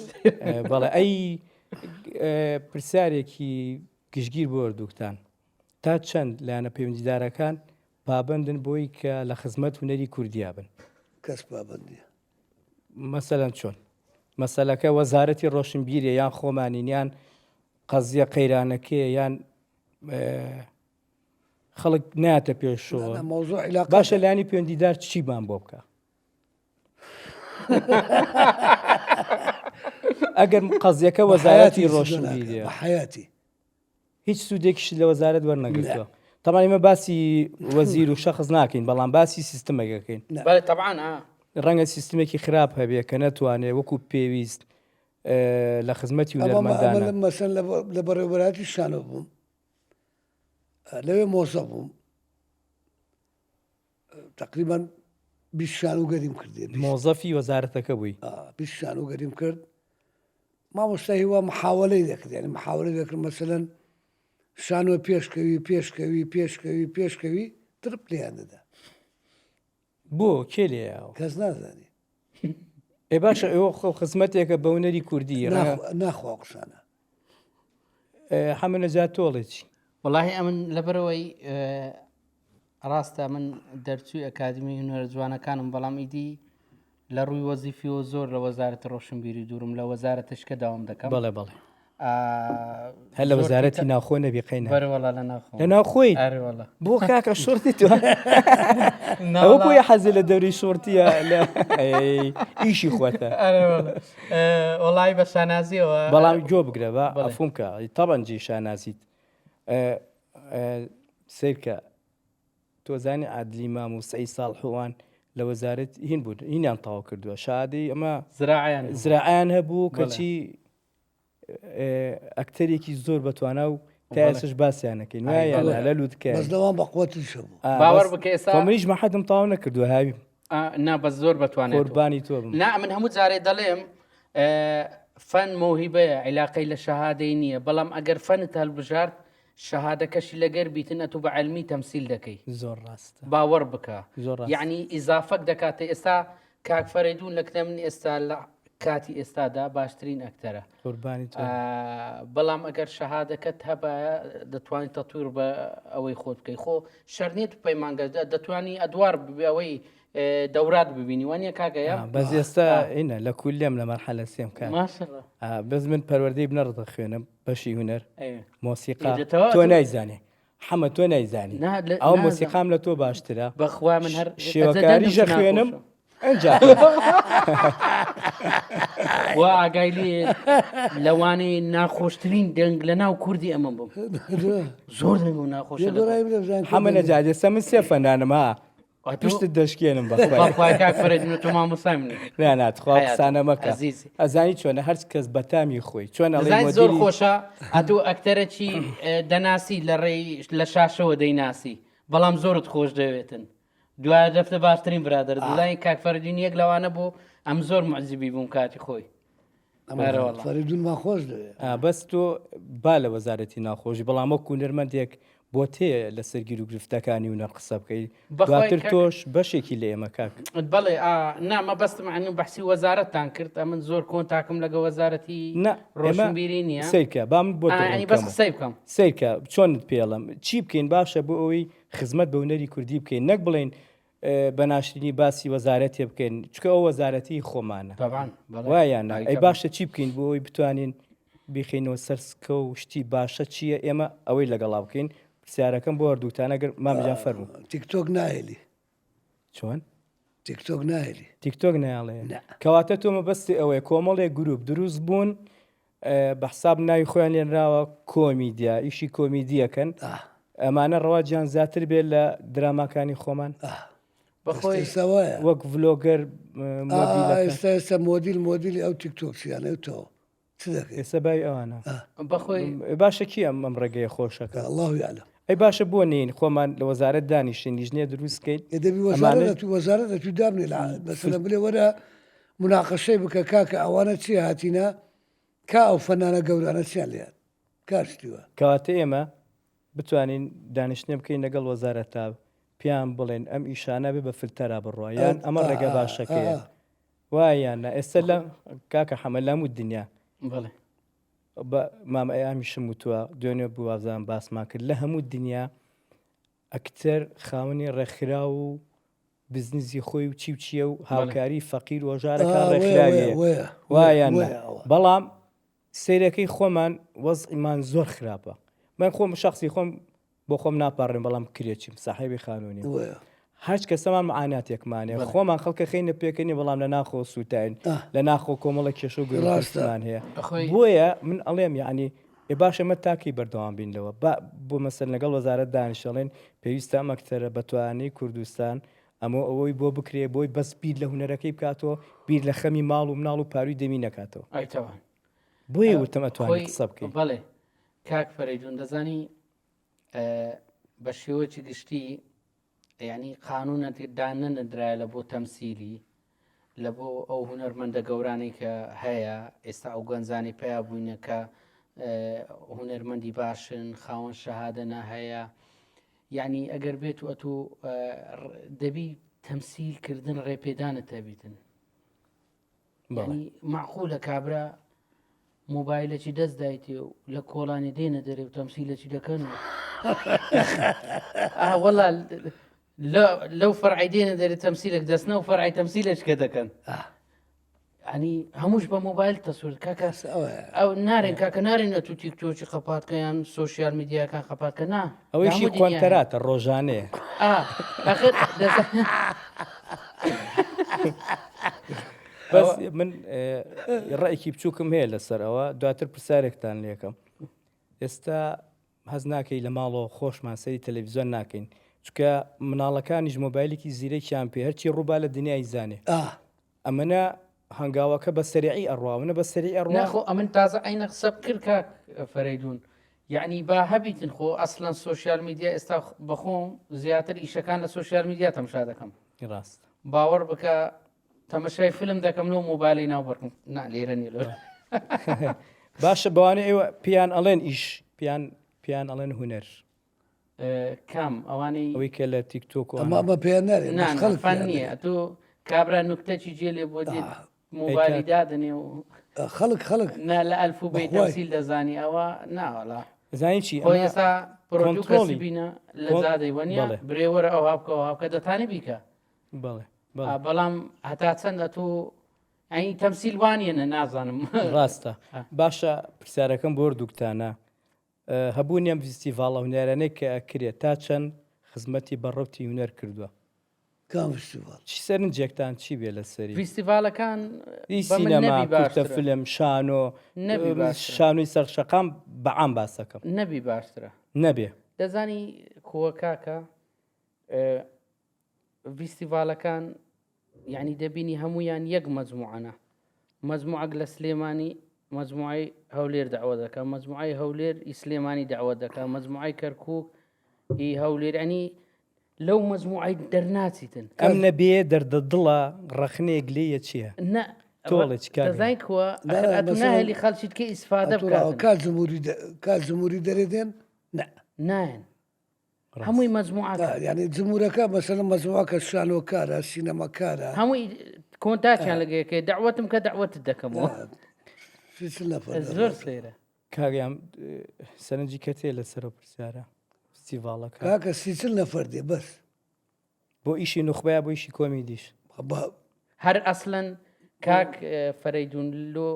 بەڵێ ئەی پرسیارێکی گشتگیر بۆ وەردووکتان تا چەند لایەنە پەیوەندیدارەکان پابەندن بۆی کە لە خزمەت هونەری کوردیا بن کەس پابەندیە مەسەلەن چۆن مەسەلەکە وەزارەتی ڕۆشنبیریە یان خۆمانینیان قەزیە قەیرانەکەی یان خەڵک ناتە پێشەوە باشە لایانی پەیوەندیدار چیمان بۆ بکە ئەگەر قەزیەکە وەزارەتی ڕۆشنبیریە حیاتی هیچ سوودێکیش لە وەزارەت وەرنەگرتووە تەمان ئێمە باسی وەزیر و شەخص ناکەین بەڵام باسی سیستەمەکەکەین طبعاً ڕەنگە سیستمێکی خراپ هەبێ کە نەتوانێت وەکو پێویست لە خزمەتی هونەرمەندانە مەسەن لە بەڕێوەبەراتی شانۆ بووم لەوێ مۆزە بووم تقریبان 20 شانۆگەریم کردێ مۆزەفی وەزارەتەکە بووی 20 شانۆگەریم کرد مامۆستا هیوا محاوەلەی دەکرد یعنی محاوەلەی دەکرد مەسەلەن شانۆ پێشکەوی ترپ لێیان دەدا بۆ کێ لێیاوە کەس نازانی ئێ باشە ئێوە خۆ خزمەتێکە بە هونەری کوردی ناخوا قسانە هەمە نەجات تۆڵێکی وڵاهی ئەمن لەبەرەوەی ڕاستە من دەرچووی ئەکادمی هونەرە جوانەکانم بەڵام ئیدی لە ڕووی وەزیفیەوە زۆر لە وەزارەتی ڕۆشنبیری دوورم لە وەزارەتشکە داوام دەکەم بەڵێ بەڵێ هەر لە وەزارەتی ناوخۆ نەبیقینە بەرەوەڵا لە ناخۆ لە ناوخۆی ئەرێوەڵا بۆ کاکە شۆرتی تو ئەوە بۆیە حەزی لە دەوری شۆرتیە لە ئیشی خۆتە وڵی بە شانازیەوە بەڵام جۆ بگرە بە ئەفۆمکە تەبەنجی شانازیت سیرکە تۆزانی عادلی مام و سەی ساڵ حوان لە وەزارەت هین بوو هینیان تاوا کردووە شادی ئەمە زراعیان هەبوو کەچی ئەکتەرێکی زۆر بەتوانە و تاسش باسییانەکەین وایە لە لووتکە بەس باقوەتی شەبوو باوەڕ بکە ئێستا منیش مەحەدم تاوا نەکردووە هاوی نا بە زۆر بەتوانێت قوربانی تۆ بم نا من هەموو جارێ دەڵێم فەن مۆهیبەیە عیلاقەی لە شەهادەی نییە بەڵام ئەگەر فەنت هەڵبژارد شەهادەکەشی لەگەر بیتن ئەتو بە علمی تەمسیل دەکەی زۆر ڕاستە باوەڕ بکە زۆر ڕاست. یعنی ئیزافەک دەکاتە ئێستا کاک فەرەیدوون لە کتێب من ئێستا لە کاتی ئێستادا باشترین ئەکتەرە قوربانی تۆ بەڵام ئەگەر شەهادەکەت هەبە دەتوانیت تەتویر بە ئەوەی خۆت بکەی خۆ شەرنیت و پەیمانگە دەتوانی ئەدوار ئەوەی دەورات ببینی وانە کاگەیە بەس ئێستا ئینە لە کولێم لە مەرحەلە سێم کار بەس من پەروەردەی بنەڕ دەخوێنم بەشی هوەر مۆسیقا تۆ نایزانێ حەمە تۆ نایزانی ئەو مۆسیقام لە تۆ باشترە بەخوا من هەر شێوەکاری ژە خوێنم ئەنجا وا ئاگای لێ لەوانەی ناخۆشترین دەنگ لە ناو کوردی ئەمە بم زۆر دەنگ و ناخۆش حەمە نەجادێستا من سێ فەنانمە پشتت دەشکێنم بەفرێت تۆ مامۆسای من ناتخوا قسانە مەکە ئەزانی چۆنە هەرچ کەس بەتامی خۆی چۆن زۆر خۆشە ئەتوو ئەکتەرەکی دەناسی لە ڕێی لە شاشەوە دەیناسی بەڵام زۆرت خۆش دەوێتن دوای دەفتە باشترین برادر دوای کاکفەردین یەک لەوانە بۆ ئەم زۆر معزیبی بووم کاتی خۆی فەریدونمان خۆش دەوێت بەس تۆ با لە وەزارەتی ناخۆشی بەڵام وەکو نەرمەندێک بۆ تێ لە سەرگیر و گرفتەکانی و نەر قسە بکەیت دواتر تۆش بەشێکی لە ئێمە کاک بەڵێ نامە بەستم عنو بەحسی وەزارەتتان کرد من زۆر کۆنتاکم لەگە وەزارەتی ڕۆشنبیری نییە سیرکە بام بۆ بەس قسەی بکەم سیرکە چۆنت پێڵم چی بکەین باشە بۆ ئەوەی خزمەت بە هونەری کوردی بکەین نەک بڵێن بە ناشرینی باسی وەزارەتێ بکەین چکە ئەو وەزارەتی خۆمانە وایانە ئەی باشە چی بکەین بۆ ئەوی بتوانین بیخینەوە سەرسکە و شتی باشە چییە ئێمە ئەوەی لەگەڵا بکەین پرسیارەکەم بۆ هەردووتانە گەر مامجا فەرموو تیکتۆک ناهێلی چۆن تیکتۆک ناهێلی تیکتۆک نایڵێ کەواتە تۆمە بەستی ئەوەیە کۆمەڵێک گروپ دروست بوون بە حساب ناوی خۆیان لێنراوە کۆمیدیا ئیشی کۆمیدیەکەن ئەمانە ڕەواجیان زیاتر بێت لە دراماکانی خۆمان بەخۆی وەک ڤلۆگەر ئێستا مۆدیلی ئەو تیکتۆکسیانە تۆ ئێستا بای ئەوانە بەخۆی باشە کی ئەم ڕێگەیە خۆشەکە الله یعلم ئەی باشە بۆ نین خۆمان لە وەزارەت دانیشتین لیژنێ دروستکەیت دەبی وەزارەت تو دابنێ بەسەر بلێ وەرە مناقەشەی بکە کاکە ئەوانە چی هاتیینە کا ئەو فەنانە گەورانە چیان لێت کارشتیوە کەواتە ئێمە بتوانین دانیشتێ بکەین لەگەڵ وەزارەتتا پیان بڵێن ئەم ئیشانە بێ بە فلتەرا بڕۆیان ئەمە ڕێگە باشەکەیە وایانە ئێستا لە کاکە حەمەلام و دنیا بڵێ مام ئەیامیشم وتووە دوێنێ بوازان باسمان کرد لە هەموو دنیا ئەکتەر خاوەنی ڕێکخرا و بزنزی خۆی و چی چیە و هاوکاری فەقیر و ژارەکان ڕێکخراویە وایان بەڵام سیرەکەی خۆمان وەزئیمان زۆر خراپە من خۆم شخصی خۆم بۆ خۆم ناپارڕێن بەڵام کرێکیم ساحێبی خانوونی هەرچ کەسەمان معاناتێکمانێ خۆمان خەڵکە خینە پێکەنی بەڵام لە ناخۆ سووتین لە ناخۆ کۆمەڵە کێش و گڕاستمان هەیە بۆیە من ئەڵێم یعنی ێ باشە مە تاکی بەردەوام بینەوە بۆ مەسەر لەگەڵ وەزارەت دانیشەڵێن پێویستە ئەمەکتەرە بەتوانەی کوردستان ئەمە ئەوەی بۆ بکرێ بۆی بەس بیر لە هونەرەکەی بکاتەوە بیر لە خەمی ماڵ و مناڵ و پاروی دەمی نەکاتەوە بۆیە وتم ئەتوانێت قسە بکەین بەڵێ کاک فەرەیدون دەزانی بە شێوەیەکی گشتی یعنی قانونە دانە نەدرایە لە بۆ تەمسیلی لە بۆ ئەو هونەرمەندە گەورانی کە هەیە ئێستا ئەو گەنجانی پیا بووینە کە هونەرمەندی باشن خاوەن شەهادەنا هەیە یعنی ئەگەر بێت و ئەتو دەبی تەمسیلکردن ڕێپێدانت هەبیتن معقولە کابرا مۆبایلەکی دەست دایتێ و لە کۆڵانی دێنە دەرێ و تەمسیلەکی دەکەن وەڵا لەو فەرعی دێنە دەرێت تەمسیلێک دەستنە و فەرعی تەمسیلەش کە دەکەن ینی هەمووش بە مۆبایل تەسوور کاکە ئەو نارێن کاکە نارێنە تو تیکتۆکی قەپاتکە یان سوۆسیال میدیاکان قەپاتکە نا ئەوەیشی کۆنتەراتە ڕۆژانەیە ئاخر بەس من ڕێکی بچووکم هەیە لەسەر ئەوە دواتر پرسیارێکتان لێکم ئێستا هەز ناکەی لە ماڵەوە خۆشمان سەری تەلەڤیزیۆن ناکەین چکە مناڵەکانیش مۆبایلێکی زیرەکیان پێ هەرچی ڕووبا لە دنیای زانێ ئەمەە هەنگاوەکە بە سەریعی ئەڕواونە بە سەری ئەڕوا ناخۆ ئەمن تازە ئەینە قسە کرد کاک فەرەیدون یعنی با هەبیتن خۆ ئەسڵەن سوۆسیال میدیا ئێستا بەخۆم زیاتر ئیشەکان لە سوۆسیال میدیا تەماشا دەکەم ڕاست باوەڕ بکە تەمەشای فیلم دەکەم لەو مۆبایلی ناو بڕکم لێرە نیە لە باشە بەوانێ ئێوە پیان ئەڵێن ئیش پیان ئەڵێن هوەر کام ئەوانەی ئەوەی کە لە تیکتۆک ئەمە پێیان نارێت فەن نییە تۆ کابرا نوکتەی جێ لێ بۆ دێت مۆبایلی دادنێ و خەڵک نا لە ئەلف و بەی تەفسیل دەزانی ئەوە ناوەڵا زانی چی خۆی ئێستا پرۆدوکەسی بینە لە زادەی وەنیە برێوەرە ئەو هاابکە و هاابکە دەتانی بیکە بڵێ بەڵام هەتا چەندە تۆ ئەین تەمسیل وانیەنە نازانم ڕاستە باشە پرسیارەکەم بۆ دووکتانە هەبوو نیەم فیستیڤاڵە هونەرانەی کە ئەکرێت تا چەند خزمەتی بەڕەوتی هونەر کردووە چی سەرنجێکتان چی بێ لە سەری فیستیڤالەکان سینەما کورتە فلم شانۆی سەرشەقام بەعام باسەکەم نەبی باشترە نەبێ دەزانی کۆوە کاکە فیستیڤالەکان یعنی دەبینی هەمویان یەک مەجموعانە مەجموعەک لە سلێمانی مەجموعی هەولێر داوا دەکە مەجموعی هەولێر ئیسلێمانی داوا دەکە مەجموعی کەرکووک ئی هەولێر ئەنی لەو مەجموعی دەرناچیتن ئەم نەبێ دەردە دڵە ڕەخنەیەک لێیە چییە تۆڵێکدەزانکووە ناهێلی خەڵکیت کە ئیسفادە کات زموری دەرێدێن نایەن هەمووی مەجموعات ینی جمهورەکە مەسەلە مەجموعکە شانۆکارە سینەماکارە هەمووی کۆنتاکیان لەگەیەکەی داوەتم کە داوەتت دەکەمەوە زۆر سێرە کاگەیان سەرنجی کەتێ لەسەرە پرسیارە فستیڤاڵەکە کاکە سیچل نەفەر دێ بەس بۆ ئیشی نوخبەیە بۆ ئیشی کۆمیدیش هەر ئەسڵەن کاک فەرەیدون لۆ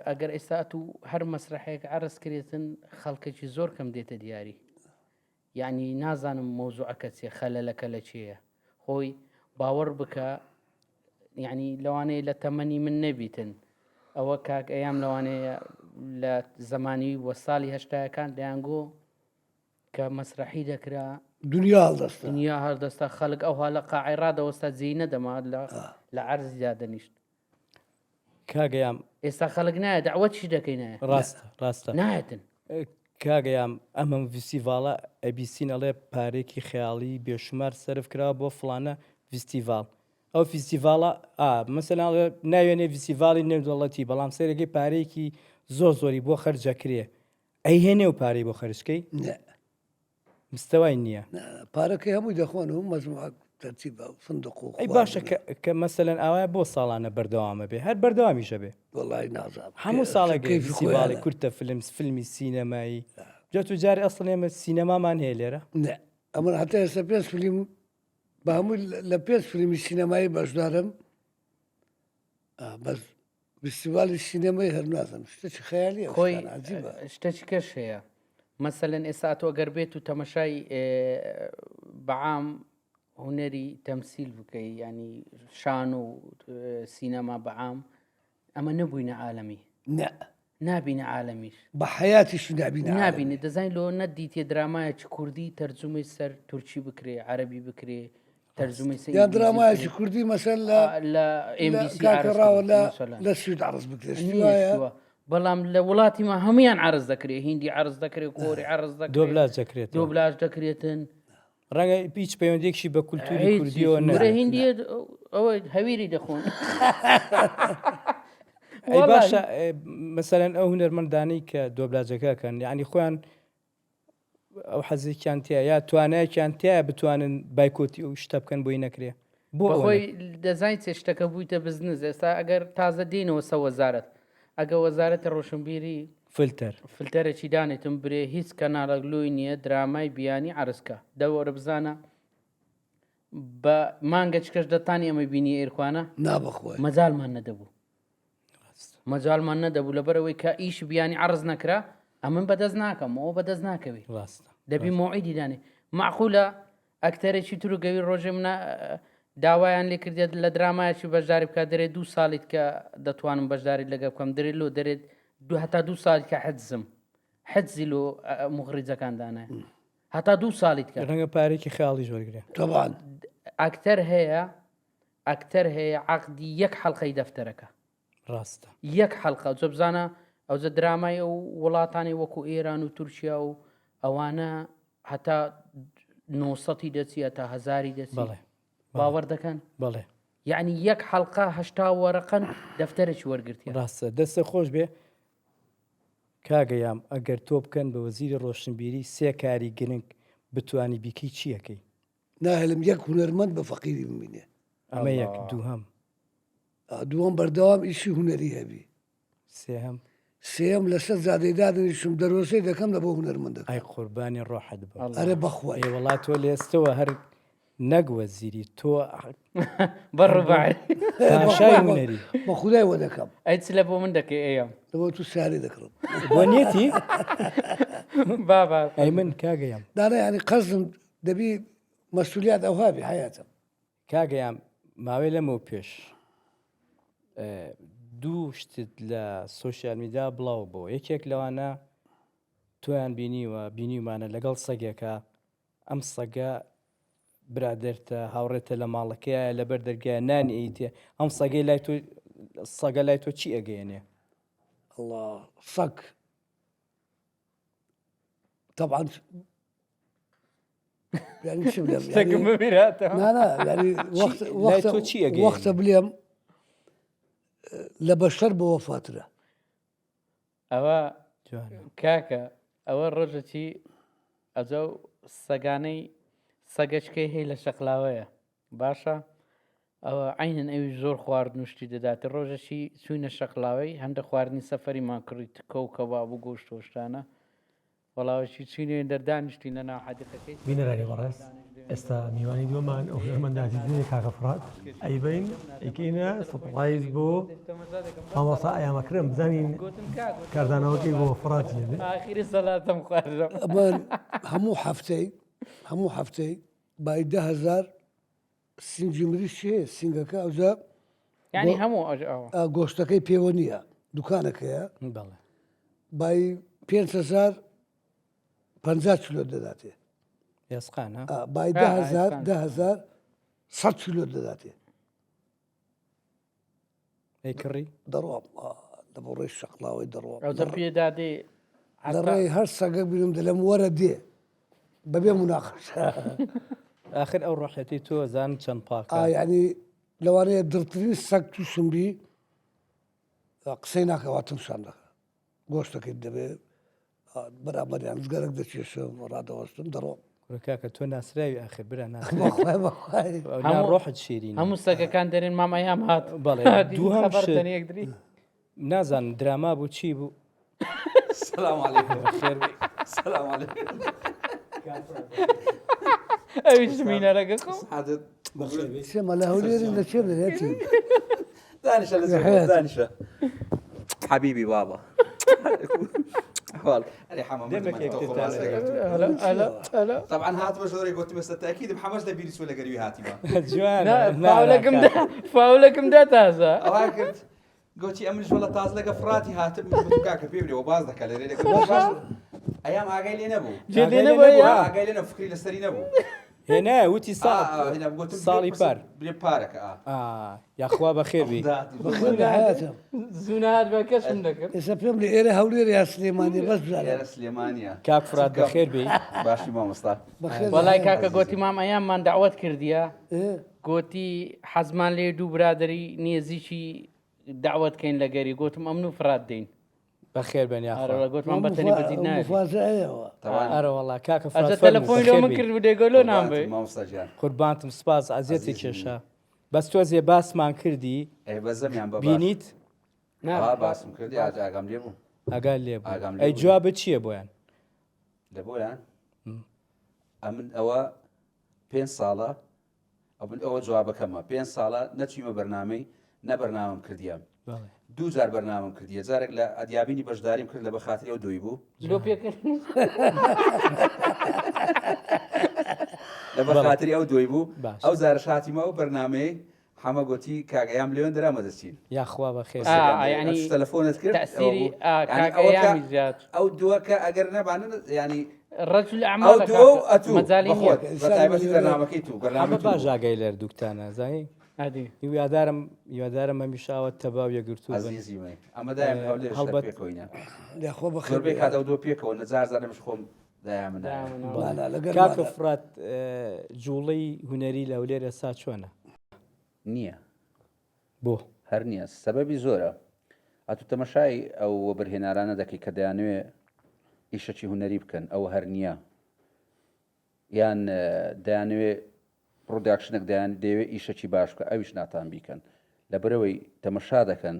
ئەگەر ئێستا و هەر مەسرحەیەک عرض کرێتن خەڵکێکی زۆر کەم دێتە دیاری یعنی نازانم مۆزوعەکە چێ خەلەلەکە لە چێە خۆی باوەڕ بکە یعنی لەوانەیە لە تەمەنی من نەبیتن ئەوە کاک ئەیام لەوانەیە لە زمانی وە ساڵی هەشتایەکان دەیانگۆ کە مەسرحی دەکرا دنیا هەردەستا خەڵک ئەوها لە قاعێڕادەوەستا جێی نەدەما لە عەرزیدا دەنیشت کاگەیام ئێستا خەڵک نایە داوەت چی دەکەینایە ڕاستە نایەتن کاگەیام ئەمەم فیستیڤاڵە ئەبیسین ئەڵێ پارێکی خەیاڵی بێشمار سرف کراوە بۆ فلانە فیستیڤاڵ ئەو فیستیڤاڵە مەسەلا ناوێنێ فیستیڤاڵی نێودەوڵەتی بەڵام سەرێکی پارێکی زۆری بۆ خەرجەکرێ ئەی هێنێ و پارەی بۆ خەرشکەی مستەوای نییە پارەکەی هەمووی دەخۆن و مەجموعە تەرتیب فندق و ئەی باشە کە مەسەلەن ئاوایە بۆ ساڵانە بەردەوامە بێ هەر بەردەوامیشە بێ وڵی نازانم هەموو ساڵێکی فیستیڤاڵی کورتە فیلمی سینەمایی جا تو جاری ئەسڵ ئێمە سینەمامان هەیە لێرە ئەمە هەتا ئێستا پێنج فیلم بە هەمووی لە پێنج فیلمی سینەمایی بەشدارم بەس فیستیڤالی سینەمای هەر نازانم شتێکی خەیالیە خۆی شتێکی کەش هەیە مەسەلەن ئێستا تۆ گەر بێت و تەمەشای بەعام هونەری تەمسیل بکەی ینی شان و سینەما بەعام ئەمە نەبووینە عالەمی نابینە عالەمیش بە حیاتیش نابینێ دەزانین لۆ نەدیتێ درامایەکی کوردی تەرجمەی سەر تورکی بکرێ عەرەبی بکرێ تەرجمەی یا درامایەکی کوردی مەسەل لە MBC لە سوید عرض بکرێت بەڵام لە وڵاتی ما هەمویان عرض دەکرێت هیندی عرض دەکرێت کۆری عرض دەکرێت دۆبلاژ دەکرێتن ڕەنگە هیچ پەیوەندێکشی بە کولتوری کوردیەوە هیندی ئەوە هەویری دەخۆن باشە مەسەلەن ئەو هونەرمەندانەی کە دۆبلاجەکەکەن یعنی خۆیان ئەو حەزێکیان تیا یا توانایەکیان تایە بتوانن بایکۆتی ئەو شتە بکەن بۆی نەکرێ بۆ خۆی دەزای چێ شتەکە بوویتە بزنس ئێستا ئەگەر تازە دێنەوە سە وەزارەت ئەگە وەزارەتە ڕۆشنبیری فلتەرێکی دانێتم برێ هیچ کەناڵەگلوی نییە درامای بیانی عرزکە دەوەرە بزانە بە مانگە چکەش دەتانی ئەمە بینی ئێرخواانە نابخۆی مەجالمان نەدەبوو مەجالمان نەدەبوو لەبەرەوەی کە ئیش بیانی عرض نەکرا ئەمن بەدەست ناکەم ئەوە بەدەست ناکەوێت ڕاستە دەبی مۆعیدی دانێ معقولە ئەکتەرێکی تر و گەوی ڕۆژێ منە داوایان لێ کردێت لە درامایکی بەشداری بکات دەرێت 2 ساڵیت کە دەتوانم بەشداری لەگە بکەم دەرێت لۆ دەرێت هەتا 2 ساڵی کە حەجزم حەجزی لۆ مغریجەکاندانە هەتا 2 ساڵیت کە ڕەنگە پارێکی خیاڵی ژۆرگرێ طبعا ئەکتەر هەیە عقدی یەک حەڵقەی دەفتەرەکە ڕاستە یەک حەڵقە جۆ بزانە ئەوجە درامای ئەو وڵاتانی وەکو ئێران و تورکیا و ئەوانە هەتا 900 دەچی تا 1000 دەچی بەڵێ باوەڕ دەکەن بەڵێ یعنی یەک حەڵقە هەشتا وەرەقەن دەفتەرێکی وەرگرتی ڕاستە دەستە خۆش بێ کاگەیام ئەگەر تۆ بکەن بە وەزیری ڕۆشنبیری 3 کاری گرنگ بتانی بیکەی چیەکەی ناهێلم یەک هونەرمەند بە فەقیری ببینێ ئەمە یەک دووهەم دووەم بەردەوام ئیشی هوەری هەبی سێهەم سێم لەسەر زادەیدادنیشم دەرۆسەی دەکەم لە بۆ هونەرمەندەکە ئای قوربانی ڕۆحت بە ئەرێ بەخوای ئێ وڵات تۆ لێستەوە هەر نەگوە زیری تۆ بەڕباعی پاشای هونەری بە خودای وە دەکەم ئەی چ لە بۆ من دەکەی ئەیەم لەبۆ تو سیاری دەکڕم بۆ نیەتی بابا ئەی من کاگەیام دانا ینی قەزم دەبی مەسئولیات ئەوهابی حیاتم کاگەیام ماوەی لەمە پێش دوو شتت لە سوۆسیال میدیا بڵاو بۆ یەکێک لەوانە تۆیان بینیومانە لەگەڵ سەگێکە ئەم سەگە برادرتە هاوڕێتە لە ماڵەکەیە لەبەر دەرگای نانی ئەیتێ ئەم سەگەی لای تۆ سەگە لای تۆ چی ئەگەیەنێ الله سەگ طبعا يعني شو بلم يعني وقت بلم لبشر بوفاتنا ئەوە کاکە ئەوە ڕۆژەکی ئەجە سەگانەی سەگەچکەی هەیە لە شەقلاوەیە باشە ئەوە عینەن ئەوی زۆر خواردن وشتی دەداتە ڕۆژەشی چوینە شەقلاوەی هەندە خواردنی سەفەریمان کڕیت کەو کەباب و گۆشت تۆشتانە وەڵاوەشی چینێن دەردانیشتی لە ناو حەدیقەکەی بینەرانی بەڕێز ئێستا میوانی دووەمان ئەو هەرمەنداتی دێ کاکە فرات ئەیبین ئەیکەینە سپڵایز بۆ مامۆستا ئەیامەکرم بزانین کاردانەوەکەی بۆ فراتی لێ ئاخیری سەلاتەم خواردم ئەمان هەموو هەفتەی بای 10,000 سینگی مریش هەیە سینگەکە ئەوجا ینی هەموو گۆشتەکەی پێوە نییە دوکانەکەیە بەڵێ بای 5,000 50 کیلۆ دەداتێ ێسقان بای 10,000 100 کیلۆ دەداتێ ئەی کڕی دەڕۆم لە بۆ ڕێی شەقلاوەی دەڕۆم ئەوجە پێدادێ لە ڕێی هەر سەگە بینم دەلەم وەرە دێ بەبێ مناقەش آخر ئەو ڕۆحەتی تۆ زان چەند پاکە ینی لەوانەیە دڵترین سەگ تووشم بی قسەی ناکەواتم شان دەکە گۆشتەکەی دەبێت بەرامبەریان زگەرەك دەچێشم ڕادەوەستم دەڕۆم کاکە تۆ ناسراوی آخر برا ڕۆحت شیرین هەموو سەگەکان دەرێن مامەیام هات بەڵێ دووهەم نازان دراما بوو چی بوو السلام عليكم بخير السلام عليكم ئەویش مینەرەگە سعادت سێمە لە هەولێری لە چێ دەێتی دانشة دانشة حبيبي بابا احوال انا حمام طبعا هات مشهوري قلت بس التاكيد بحماس بيرس ولا قريبي هاتي ما جوان فاولەکم دا تازە اواكرت قلت امنش ولا طاز لك فراتي هات متوقعك بيبني وباز لك ايام اقايل نبو اقايل نبو فكري لسري نبو هێنا وتی ساڵی پار پارەکە یاخوا بەخێر بی بەخێر حیاتم زوونات بە کەسم دەکرد ئێستا پێم لە ئێرە هەولێر یا سلێمانی بەس ئێرە سلێمانیە کاک فرات بەخێر بی باشی مامۆستا وەڵای کاکە گۆتی مام ئەیاممان داوەت کردیە گۆتی حەزمان لێ دوو برادری نێزیشی داوەتکەین لە گەری گوتم ئەمن و فرات دەین بەخێر بەنیاخوا گوتمان بەتەنی بەزی نایەوە ئەرە وڵا کاکە ئەجە تەلەفۆنی لۆ من کرد و دێگۆلۆ نامبێ مامۆستا گیان قوربانتم سپاس ئازیەتی کێشە بەس تۆزێ باسمان کردی بەزەمیان بە بینیت باسم کردی ئاگام لێ بوو ئاگال لێ بوو ئەی جوابە چییە بۆیان لە بۆیان ئەمن ئەوە 5 ساڵە ئەوە جوابەکەمە 5 ساڵە نەچیمە بەرنامەی نەبەرنامەم کردیان 2000 بەرنامەم کردیە جارێک لە ئەدیابینی بەشداریم کرد لە بەخاتری ئەو دوی بوو لۆ پێکرد لە بەخاتری ئەو دوی بوو باش. ئەو زارش هاتیمە ئەو بەرنامەی حەمە گوتی کاگەیام لێوێن درامە دەچین یاخوا بەخێر يعني تەلەفۆنت کرد تأثيري يعني كاكايامي زياد ئەو دووەکە ئەگەر نەبانن ینی الرجل ئەو أعمال دووە ئەتوو مزالية بەخۆت بەتایبەتی بەرنامەکەی تو ئەمە بەرنامە باش ئاگای لەر دوکتانە زانی هذه یادارم ئەمیشاوە تەباو یەگرتو بن عزیزیمە ئەمەدایم هەڵبەت. هەڵبەت پێکۆینە لەخۆ بەخێر زۆربەی کاتە دۆ پێکەوە نەجار زانمش خۆم دایامە لەگەر کاکە فرات جوڵەی هوەری لە هەولێرە سا چۆنە نییە بۆ هەر نییە سەبەبی زۆرە ئەتو تەمەشای ئەو بەرهێنارانە دەکەی کە دەیانوێ ئیشەکی هوەری بکەن ئەو هەر نییە یان دەیانوێ پرۆداکشنێک دەیەوێت ئیشەکی باش بکە ئەویش ناتان بیکەن لەبەرەوەی تەمەشا دەکەن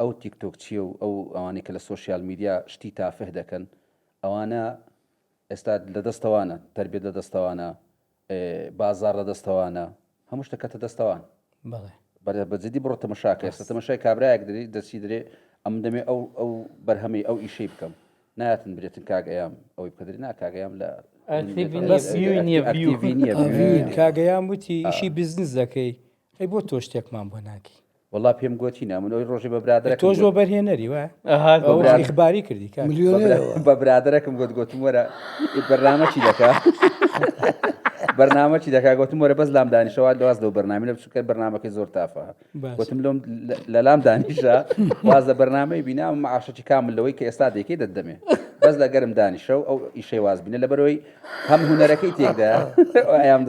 ئەو تیکتۆک چیە و ئەو ئەوانەی کە لە سوۆسیال میدیا شتی تافه دەکەن ئەوانە ئێستا لە دەستەوانە تربێت لە دەستەوانە بازار لە دەستەوانە هەموو شتەکەتە دەستەوان بەڵێ بەجددی بڕۆ تەمەشاکە ئێستا تەمەشای کابراایەک دەری دەچی درێ ئەم دەمێ ئەو بەرهەمی ئەو ئیشەی بکەم نایەتن برێتن کاگەیام ئەوەی بکەدرێ ناکاگەیام لە کاگەیان وتی ئیشی بزنس دەکەی ئەی بۆ تۆ شتێکمان بۆ ناکی وڵا پێم گوتی نامون ئەوی ڕۆژی بە برادرە تۆش بۆ بەرهێنەری وە ئیخباری کردی بە برادرەکەم گوتم وەرە بەرنامەچی دەکا بەرنامەچی دەکا گوتم وەرە بەس لام دانیشەوە دواز لەو بەرنامی لە بچووکە بەرنامەکەی زۆر تافە گوتم لۆم لە لام دانیشە واز لە بەرنامەی بینام معاشەکی کامل لەوەی کە ئێستا دێکی دەدەمێ بەس لە گەرم دانیشە و ئەو ئیشەی واز بینە لەبەرەوەی هەم هوەرەکەی تێکدا ئەیام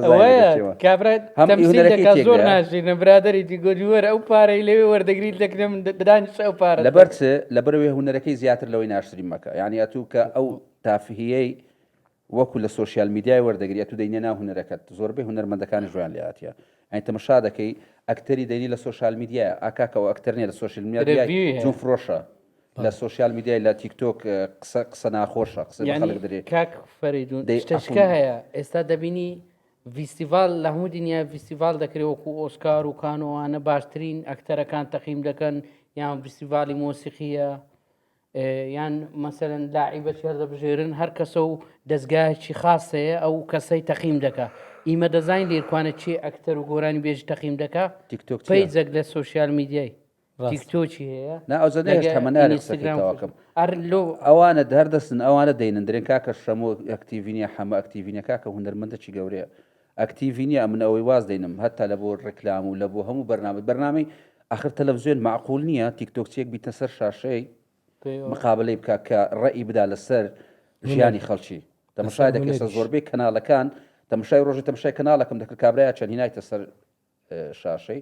کابراەکە زۆر ناشینە برادری دیگۆجووەرە ئەو پارەی لەوێ وەردەگریت دەکرێم دانیش ئەو پارە لەبەر لەبەرەوەی هوەرەکەی زیاتر لەوەی ناشری مەکە یعنی ئەتوو کە ئەو تافهیەی وەکو لە سوۆسیال میدیای وەردەگری تو دەینە ناو هوەرەکەت زۆربەی هوەرمەندەکانی ژوان لاتە ئەین تەمەشا دەکەی ئەکتەری دەینی لە سوۆسیال میدیای ئاکاکەەوە ئەکتەرنیە لە سوۆسیال میدیای جون فرۆشە لە سوۆسیال میدیای لە تیکتۆک قسە ناخۆشە قسە درێ کاک فەریدون شتەشکە هەیە ئێستا دەبینی ڤیستیڤال لە هەموو دنیا ڤیستیڤال دەکرێت وەکو ئۆسکار و کانۆوانە باشترین ئەکتەرەکان تەقیم دەکەن یان ڤیستیڤالی مۆسیقیە یان مەسەرەن لاعیبە هەر دەبژێرن هەر کەسە و دەستگایکی خاصەیە ئەو کەسەی تەقیم دەکە ئیمە دەزین لێرکوانە چی ئەکتەر و گۆرانی بێژ تەقیم دەکە پەیجێک لە سوۆسیال میدیای تیکتۆکی هەیە ئەوزەدەمەنارێکم ئەوانە هەردەستن ئەوانە دەینن درێن کاکە شەمۆ ئەکتیڤینە هەمە ئەکتیڤینە کاکە هوەرمەندەی گەورەیە ئەکتیڤینە من ئەوەی واز دەینم هەتا لە بۆ ڕێکلام و لە بۆ هەموو بەرنامەی آخر تەلەڤیزیۆن معقول نییە تیکتۆکچێک بیتە سەر شاشەی مقابلەی بکە کە ڕێی بدا لەسەر ژیانی خەڵکی تەمەشای دەکەێتە زۆربەی کەناڵەکان تەمەشای ڕۆژی تەمەشای کەناڵەکەم دەکرد کابراایە چەند هینایتە سەر شاشەی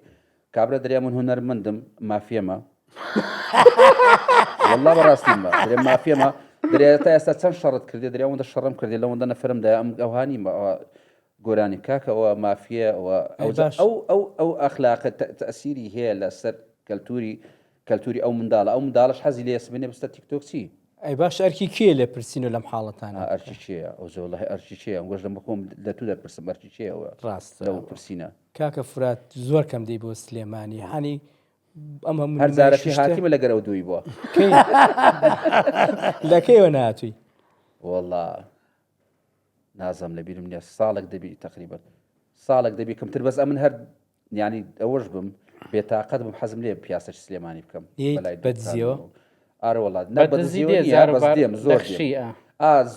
کابرا دەریا من هوەرمەندم مافیەمە والله بەڕاستیم بە درێ مافیەمە درێت تا ئێستا چەند شەڕت کردی دەریاوەندە شەڕم کردی لەوەندە نەفرمدا ئەم ئەوهانی گۆرانی کاکەەوە مافیە ئەو ئەخلاقە تەسیری هەیە لەسەر کەلتوری ئەو منداڵش حەزی لێ سبێنێ بستە تیکتۆکچی ئەی باش ئەرکی کێ لە پرسیین و لەم حاڵەتانە ئەرچی چیە ئەو زۆڵی ئەرچی چیە گۆژ لە بخۆم لە تو دەپرسم ئەرچی چیەوە ڕاست لەو پرسیینە کاکە فرات زۆر کەم دەی بۆ سلێمانی هەنی ئەم هەموو هەرزارەتی حاکیمە لەگەر ئەو دووی بووە لە کەیوە ناتووی والله نازم لە بیرم نیە ساڵێک دەبی تقریبا ساڵێک دەبی کەمتر بەس ئەمن هەر ینی ئەوەش بم بێتاقەت بم حەزم لێ پیاسەش سلێمانی بکەم بەدزیەوە ئارە وڵات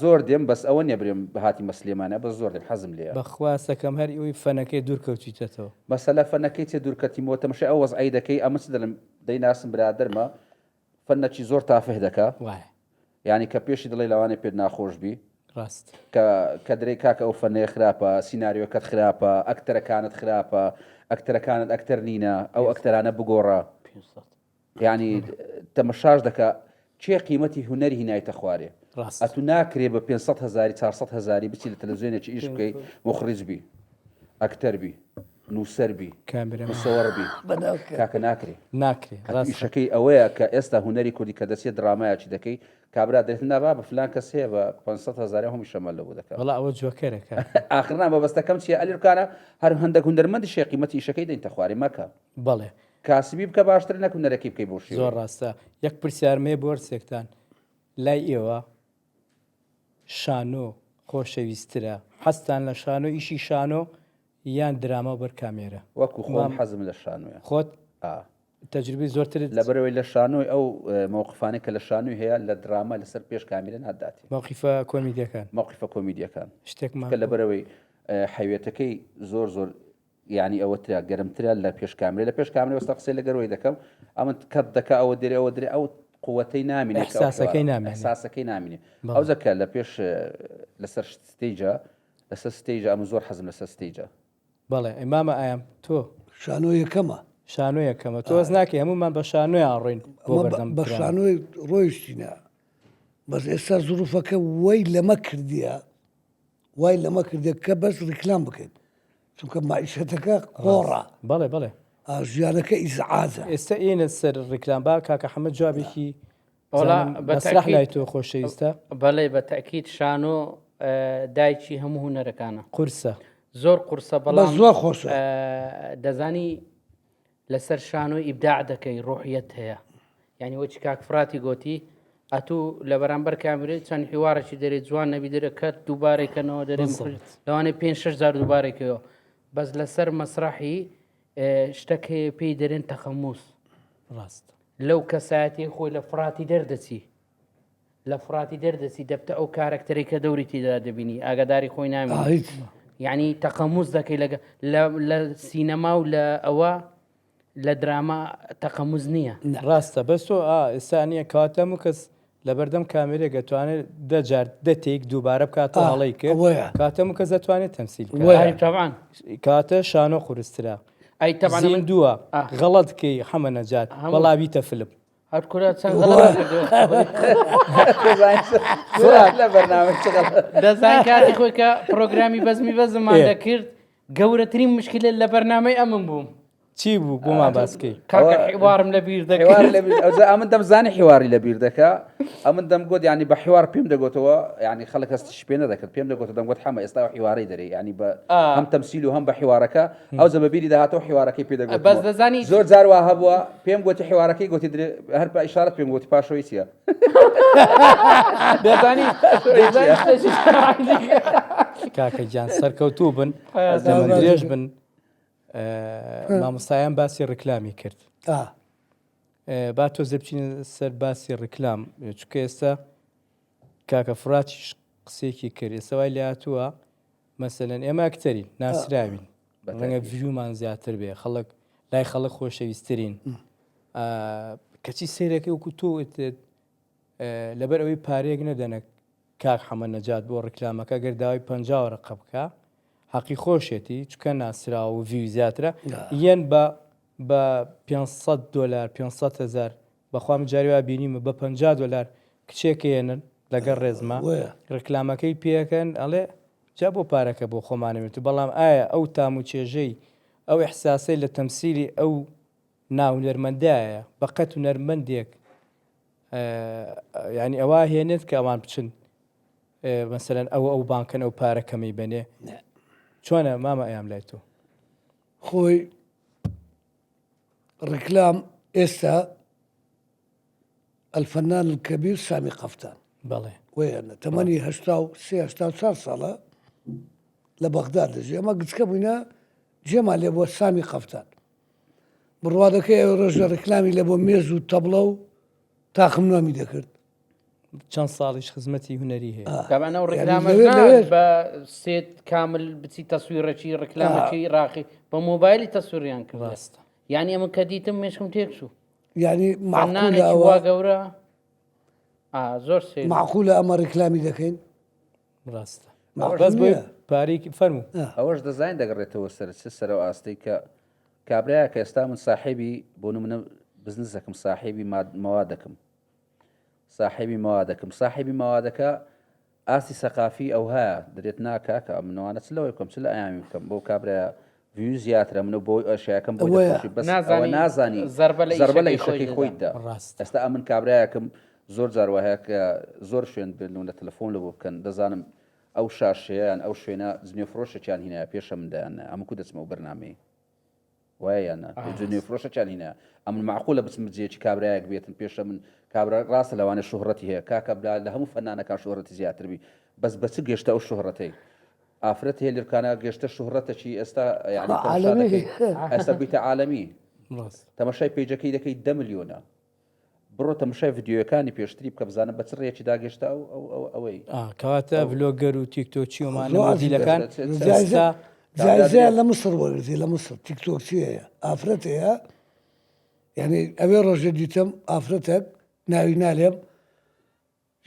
زۆر دێم بەس ئەوە نێبرێم بەهاتی مەسلێمانە بە زۆر دێم حەزم لێ بەخواسەکەم هەر ئەوی فەنەکەی دوورکەوتیتەوە مەسەلە فەنەکەی چێ دوورکەتیمەوە تەمەشای ئەو وەزعی دەکەی ئەمەچ دەڵم دەیناسم برادەرمە فەنەکی زۆر تافه دەکا ینی کە پێشی دڵی لەوانێ پێت ناخۆش بی ڕاست کە درێ کاکە ئەو فەنەیە خراپە سیناریۆکەت خراپە ئەکتەرەکانت خراپە ئەکتەرەکانت ئەکتەر نینە ئەو ئەکتەرانە بگۆڕە ینی تەمەشاش دەکا چێ قیمەتی هوەری هینایتە خوارێ ئەتو ناکرێ بە 500 هزاری 400 هزاری بچی لە تەلەڤیزیۆنێکی ئیش بکەی مخرج بی ئەکتەر بی نووسەربی کامێرە مسەوەڕبی بەناوکە. کاکە ناکرێ ناکرێ ڕاست ئیشەکەی ئەوەیە کە ئێستا هوەری کوردی کە دەسێت درامایکی دەکەی کابرا دێت نابا بە فلان کەس هەیە بە 500 هەمی شەمە لەبوو دەکات وڵا ئەوە جوەکەرەکە ئاخرنا بەبستەکەم چیە ئەلیرکانە هەر هەندێک هوندەرمەندی شێ قیمەتی ئیشەکەی دەین تەخواری مەکە بەڵێ کاسبی بکە باشتر نەکو نەرەکی بکەی بۆشی زۆر ڕاستە یەک پرسیارمێ بۆرسێکتان لای ئێوە شانۆ خۆشەویسترە حەستان لە شانۆ ئیشی شانۆ یان درامە بەر کامێرە وەکو خۆم حەزم لە شانوێە خۆت تەجربی زۆرتر لەبەرەوەی لە شانۆی ئەو مووقفانێک کە لە شانوی هەیە لە دراما لەسەر پێش کامیرە ناداتی موقیفە کۆمیدیەکان مووقفە کۆمیدیەکان شتێکمان کە لەبەرەوەی حەوێتەکەی زۆر یعنی ئەوەترا گەرمترە لە پێش کامرە لە پێش کامرە وەستا قسەی لەگەرەوەی دەکەم ئەمە کەت دەکە ئەوە درێ ئەوە درێ ئەو قووەتەی نامینێت ساسەکەی نامینێ ئەو زەکە لە پێش لەسەر ستیجە لەسەر ستیجە ئەم زۆر حەزم لەسەر ستیجە بەڵێ ئەمامە ئایم تۆ شانۆ یەکەمە شانۆیەکەمە تۆز ناکە هەمومان بە شانۆیان ڕۆین بە شانۆی ڕۆیشتینە بەس ئێستا زروفەکە وای لەمە کردیە وای لەمە کردێت کە بەس ڕیکلام بکەیت چونکە مایشەتەکە قۆڕە بەڵێ بەڵێ ژیانەکە ئیزعاجە ئێستا ئینە سەر ڕیکلام با کاکە حەمە جوابێکی بەسرح لای تۆ خۆشەویستە بەڵێ بە تەکیید شانۆ دایکی هەموو هوەرەکانە قورسە زۆر قورسە بەڵام زۆر خۆشە دەزانی لەسەر شانۆی ئیبداع دەکەی ڕۆحیەت هەیە یعنی وەچی کاکفراتی گوتی ئەتوو لە بەرامبەر کامرێت چەند حیوارێکی دەرێت جوان نەبی دەرەکەت دووبارێکەنەوە دەرێت لەوانێ 5-6 دووبارێکەوە بەس لەسەر مەسرحی شتێک هەیە پێی دەرێن تەخەموس ڕاست لەو کەسایەتی خۆی لە فراتی دەردەچی لە فراتی دەردەچی دەبتە ئەو کارکتەرێک کە دەوری تێدا دەبینی ئاگاداری خۆی نامی یعنی تەخەموس دەکەی لە سینەما و لە ئەوە لە دراما تەخەموز نییە ڕاستە بەس تۆ ئێسانیە کاتەم و کەس لە بەردەم کامێرێک دەتوانێت دەجار دەتێک دووبارە بکاتە هەڵی کرد کاتەم و کەس دەتوانێت تەمسیل تەوان کاتە شانۆ خوسترا ئەی تەوان دووە غەڵەتکەی حەمە نەجات وەڵاویتە فلم هەرکورە چەند لە بەرنامە دەزان کاتی خۆی کە پرۆگرامی بەزمی بەزمان دەکرد گەورەترین مشکلە لە بەرنامەی ئەمن بووم چی بوو بۆمان باسکەی کاکە حیوارم لە بیر دەکرد ئەمن دەمزانی حیواری لە بیر دەکا ئەمن دەمگوت ینی بە حیوار پێم دەگوتەوە ینی خەڵک هەستیش پێ نەدەکرد پێم دەگوت دەمگوت حەمە ئێستا حیواری دەرێ ینی بە هەم تەمسیل و هەم بە حیوارەکە ئەو زەبەبیری داهاتەوە حیوارەکەی پێ دەگوت بەس دەزانی زۆر جاروا هەبووە پێم گوتی حیوارەکەی گوتی هەر بە ئیشارەت پێم گوتی پاشەوەی چییە دەزانی کاکە گیان سەرکەوتوو بن درێژ بن مامۆستایان باسی ڕکلامی کرد با تۆ زەبچینە سەر باسی ڕکلام چکە ئێستا کاکە فراتیش قسێکی کرد ئێستاوای لاتووە مەسەلەن ئێمە ئەکتەرین ناسراوین ڕەنگە ڤیومان زیاتر بێ خەڵک لای خەڵک خۆشەویستترین کەچی سیرەکەی وەکو تۆ لەبەر ئەوەی پارێک نەدەنە کاک حەمە نەجات بۆ ڕکلامەکە گەرداوای 50 ڕقە بکە حەقی خۆشێتی چکە ناسراوە و ڤیو زیاترە یەن بە $500 500,000 بەخوام جاریوا بینیمە بە $50 کچێکێنن لەگەڵ ڕێزمە ڕکلامەکەی پێەکەن ئەڵێ جا بۆ پارەکە بۆ خۆمانەوێت بەڵام ئایا ئەو تام و چێژەی ئەو ئەحساسەی لە تەمسیلی ئەو ناونەرمەندایە بەقەت و نەرمەندێک ینی ئەوە هێنێت کە ئەوان بچن مەسەرەن ئەو بانکن ئەو پارەکەمی بنێ چۆنە مامە ئەیام لای تۆ خۆی ڕکلام ئێستا الفەنان الکەبیر سامی قەفتان بەڵێ وێنە تەمەنی 84 ساڵە لە بەغداد دەژێ ئەمە گچکە بووینە جێمان لێ بۆ سامی قەفتان بڕوادەکەی ئەو ڕۆژە ڕکلامی لە بۆ مێز و تەبڵە و تاخم نامی دەکرد چەند ساڵیش خزمەتی هوەری هەیە دابانە و ڕکلامە بە سێت کامل بچی تەسویرەکی ڕکلامەکی ڕاقی بە مۆبایلی تەسووریان کرد ڕاستە یعنی ئەمە کە دیتم مێشکم تێکچوو یعنی وا گەورە زۆر معقولە ئەمە ڕکلامی دەکەین ڕاستە بەس بۆ پارێکی فەرموو ئەوەش دەزین دەگەڕێتەوە سەر ئەو ئاستی کە کابراایە کە ئێستا من ساحێبی بۆ منە بزنس دەکەم ساحێبی مەوا دەکەم ساحێبی مەوا دەکەم ساحێبی مەوادەکە ئاسی سەقافی ئەو هەیە دەرێت ناکە کە منەوانە چ لەوەی بکەم چ لە ئەیامی بکەم بۆ کابراە ویو زیاترە منە بۆ ئەشیەکەم بۆ ئەوەیە. دەخۆشی بەس ئەوە نازانی زەربە لە ئیشەکەی ئیشەکەی خۆیدا ڕاست. ئێستا ئەمن کابراایەکەم زۆر جار وهەیە کە زۆر شوێن بن لە تەلەفۆن لە بۆ بکەن دەزانم ئەو شاشەیان ئەو شوێنە زنیێ فرۆشەیان هینایە پێشە مندایان ئەمکو دەچمە و بەرنامەی وایە یانە جنێ فرۆشەیان هینە ئەمن معقولە بچم جێکی کابراایەک بێتن پێشە من کابرا ڕاستە لەوانە شوهڕەتی هەیە کاکە بلا لە هەموو فەنانەکان شوهڕەتی زیاتربی بەس بەچ گەشتە ئەو شوهڕەتەی ئافرەت هەیە لێرکانە گەشتە شوهڕەتەکی ئێستا یعنی ئێستا بیتە عالەمی تەمەشای پیجەکەی دەکەی 10 ملیۆنە بڕۆ تەمەشای ڤیددیۆەکانی پێشتری بکە بزانە بە چ ڕێکی داگەشتا ئەوەی کەواتە ڤلۆگەر و تیکتۆکی ومانە مادیلەکان جایزەیە لە مصر وەرگرتی لە مصر تیکتۆک چی هەیە ئافرەت هەیە یعنی ئەوێ ڕۆژە دیتم ئافرەتێک ناوی نالێم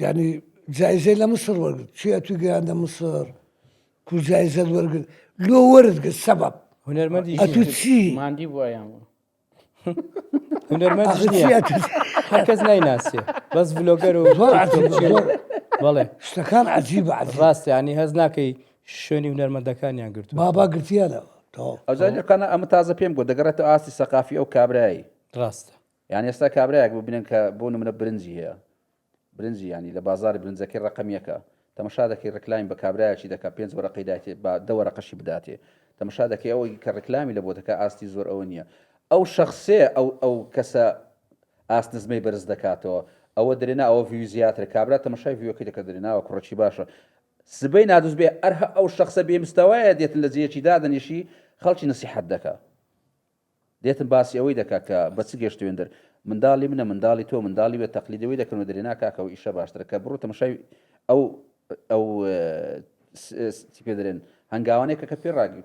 ینی جایزەی لە مصر وەرگرت چیە توی گەیاندە مصر کو جایزەت وەرگرت لۆ وەرگرت سەبەب هونەرمەندی ئەتو چی ماندی بوویان هونەرمەندی نییە هەرکەس نایناسیێ بەس ڤلۆگەر و بەڵێ شتەکان عجیبە ڕاست ینی هەز ناکەی شوێنی هونەرمەندەکانیان گرتو بابا گرتیانەوە ئەوزانەکانە ئەمە تازە پێم گۆ دەگەڕێتە ئاستی سەقافی ئەو کابرایی ڕاستە یان ئێستا کابراایەک ببینن کە بۆ نمونە برنجی هەیە برنجی ینی لە بازاری برنجەکەی ڕقەمیەکە تەمەشا دەکەی ڕکلایم بە کابراایکی دەکا 5 وەرەقەی داتێ بە 2 وەرەقەشی بداتێ تەمەشا دەکەی ئەوەی کە ڕکلامی لە بۆ دەکە ئاستی زۆر ئەوە نییە ئەو شخصێ ئەو کەسە ئاستنزمەی بەرز دەکاتەوە ئەوە درێنا ئەوە ڤیو زیاتر کابرا تەمەشای ڤیوەکەی دەکە درێناوە کوڕەکی باشە سبەی نادوست بێ ئەرها ئەو شخصە بێمستەوایە دێتن لە جێکی دادەنیشی خەڵکی نسیحەت دەکا دێتن باسی ئەوەی دەکا کە بە چ گەشتوێندر منداڵی منە منداڵی تۆ منداڵی بێت تەقلیدەوەی دەکەن و درێنا کاکەەوە ئیشە باشترە کە بڕۆ تەمەشای ئەو چی پێ دەرێن هەنگاوانێکە کە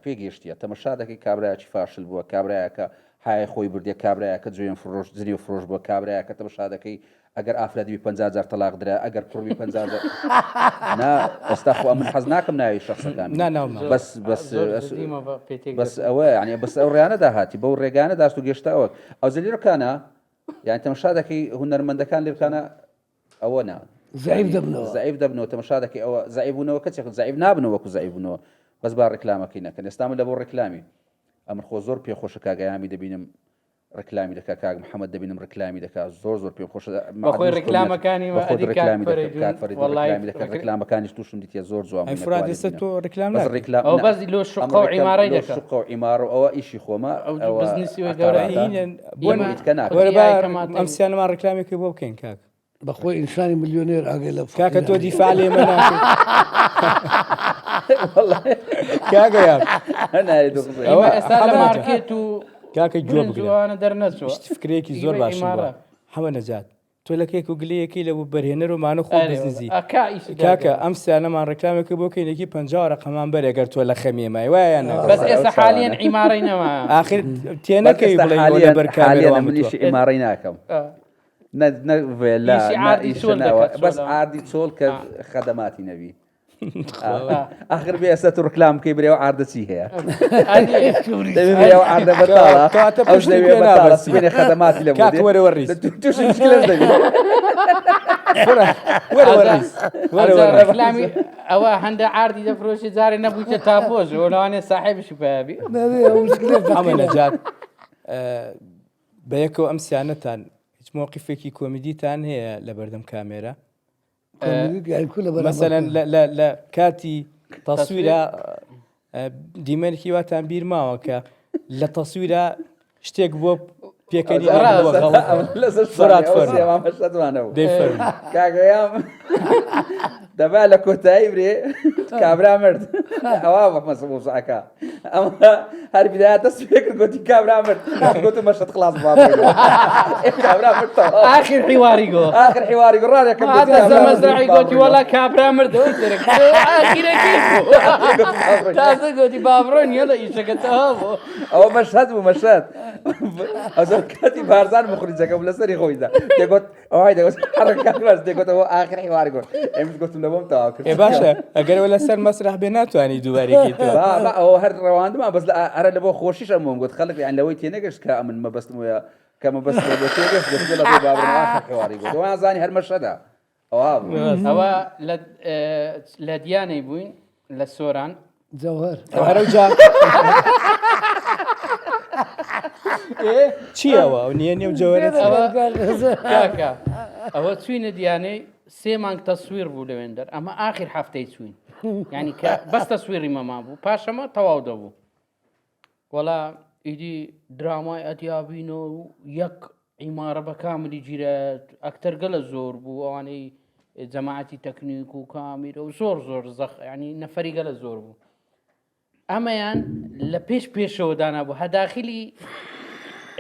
پێگەشتیە تەمەشا دەکەی کابراایکی فاشل بووە کابراایەکە های خۆی بردێ کابراایەکە جوێن فرۆش زری و فرۆش بووە کابراایەکە تەمەشا دەکەی ئەگەر ئافرەتی 50,000 تەلاق درا ئەگەر کوڕی 50,000 ئێستا خۆ من حەز ناکەم ناوی شخصەکان بەس ئەوە ینی بەس ئەو ڕێیانە داهاتی بەو ڕێگانە داست و گەشتە ئەوە ئەو زەلیرەکانە یان تەمەشا دەکەی هونەرمەندەکان لێرکانە ئەوە نا زعیف دەبنەوە تەمەشا دەکەی ئەوە زعیف بوونەوە کەچێک زعیف نابنەوە وەکو زعیف بوونەوە بەس با ڕێکلامەکەی نەکەن ئێستامە لە بۆ ڕێکلامی ئەمر خۆ زۆر پێخۆشە کاگەیامی دەبینم ڕکلامی دەکا کاک محەممەد دەبینم ڕکلامی دەکات زۆر پێم خۆشە بەخۆی ڕکلامەکانی ڕکلامەکانی تووشم دیتە زۆر جوان فرادێسە تۆ ڕکلام بەس لۆ شق و عیمارەی دەکات شق و عیمار و ئەوە ئیشی خۆمە ئەمسیانەمان ڕکلامێکی بۆ بکەین کاک بەخۆی ئینسانی میلیۆنێر ئاگەی لە کاکە تۆ دیفاع لێ من کاگەیان ئێستا لە مارکێت و کاکە جوانە دەرنەچوە فکرێکی زۆر باش هەمە نەجات تۆ لە کێک و گلەیەکی لە بەرهێنەر و مانە خۆ بزنزی کاکە ئەم سیانەمان ڕکلامێکی بۆ کەینێکی 50 ڕقەمان بەرێگەر تۆ لە خەمیێمای وایە بەس ئێستا حالیان عیمارەی نەما ئاخر تێنەکەی بڵێ بەرکامێرەوە منیش ئیمارەی ناکەم بەس ئاردی چۆڵ کە خەدەماتی نەبی آخر بێ ئێستا تو ڕکلام بکەی برێ و ئاردەچی هەیە ئاردە بەتاڵە خەدەماتی لە وەرەوەڕیز ڕکلامی ئەوە هەندە ئاردی دەفرۆشی جارێ نەبوویتە تاپۆژ ئەوانێ ساحێبشی پێبی ئەمە نەجات بە یەکەوە ئەم سیانەتان هیچ مووقفێکی کۆمیدیتان هەیە لە بەردەم کامێرە مثلەن لە کاتی تەسویرە دیمەنێکی واتان بیر ماوە کە لە تەسویرە شتێک بۆ پێکەنی کاگەیام دەبا لە کۆتایی برێ کابرا مرد ئەوا بەمەسەکە ئەمە هەر بدایا دەست پێکرد گوتی کابرا مرد گوتم مەشت خلاص کابرا مرد آخر حیواری گۆ آخر حیواری گۆ ڕادەکەم مەزرعی گوتی وەڵا کابرا مردەوە تازە گوتی بابڕۆن یە لە ئیشەکەتەوە بۆ ئەوە مەشهد بوو مەشهد ئەو کاتی بارزان مخریجەکە لەسەری خۆیدا دەگوت ئەوهای دەگوت حرەکات بەس دەگوتەوە آخر حیواری گۆ ئەمس گوتم لەبۆم تاوا کرد باشە ئەگەرەوە لەسەر مەسرح بێ ناتوانانی دووبارێکی ئەوە هەر ڕەواندما بەس هەرە لە بۆ خۆشیش ئەمەم گوت خەڵک یان لەوەی تێنەگەشت کە ئەمن مەبەستم وە کە مەبەست بۆ تێگەشت لە بۆ بابڕ آخر حیواری گوت ئەوە زانی هەر مەشەدا ئەوە لە دیانەی بووین لە سۆران جەوهەر هەرەوجا چیەوە و نییە نێو جەوەرە کاکە ئەوە چوینە دیانەی 3 مانگ تەسویر بوو لەوێندەر ئەمە ئاخر هەفتەی چوین ینی کە بەس تەسویری مەما بوو پاشەمە تەواو دەبوو وەڵا ئیدی درامای ئەتیابینەوە و یەک عیمارە بە کاملی گیرە ئەکتەر گەلە زۆر بوو ئەوانەی جەماعەتی تەکنیک و کامیرە و زۆر زەخ ینی نەفەری گەلە زۆر بوو ئەمەیان لە پێشەوە دانا بوو هەداخلی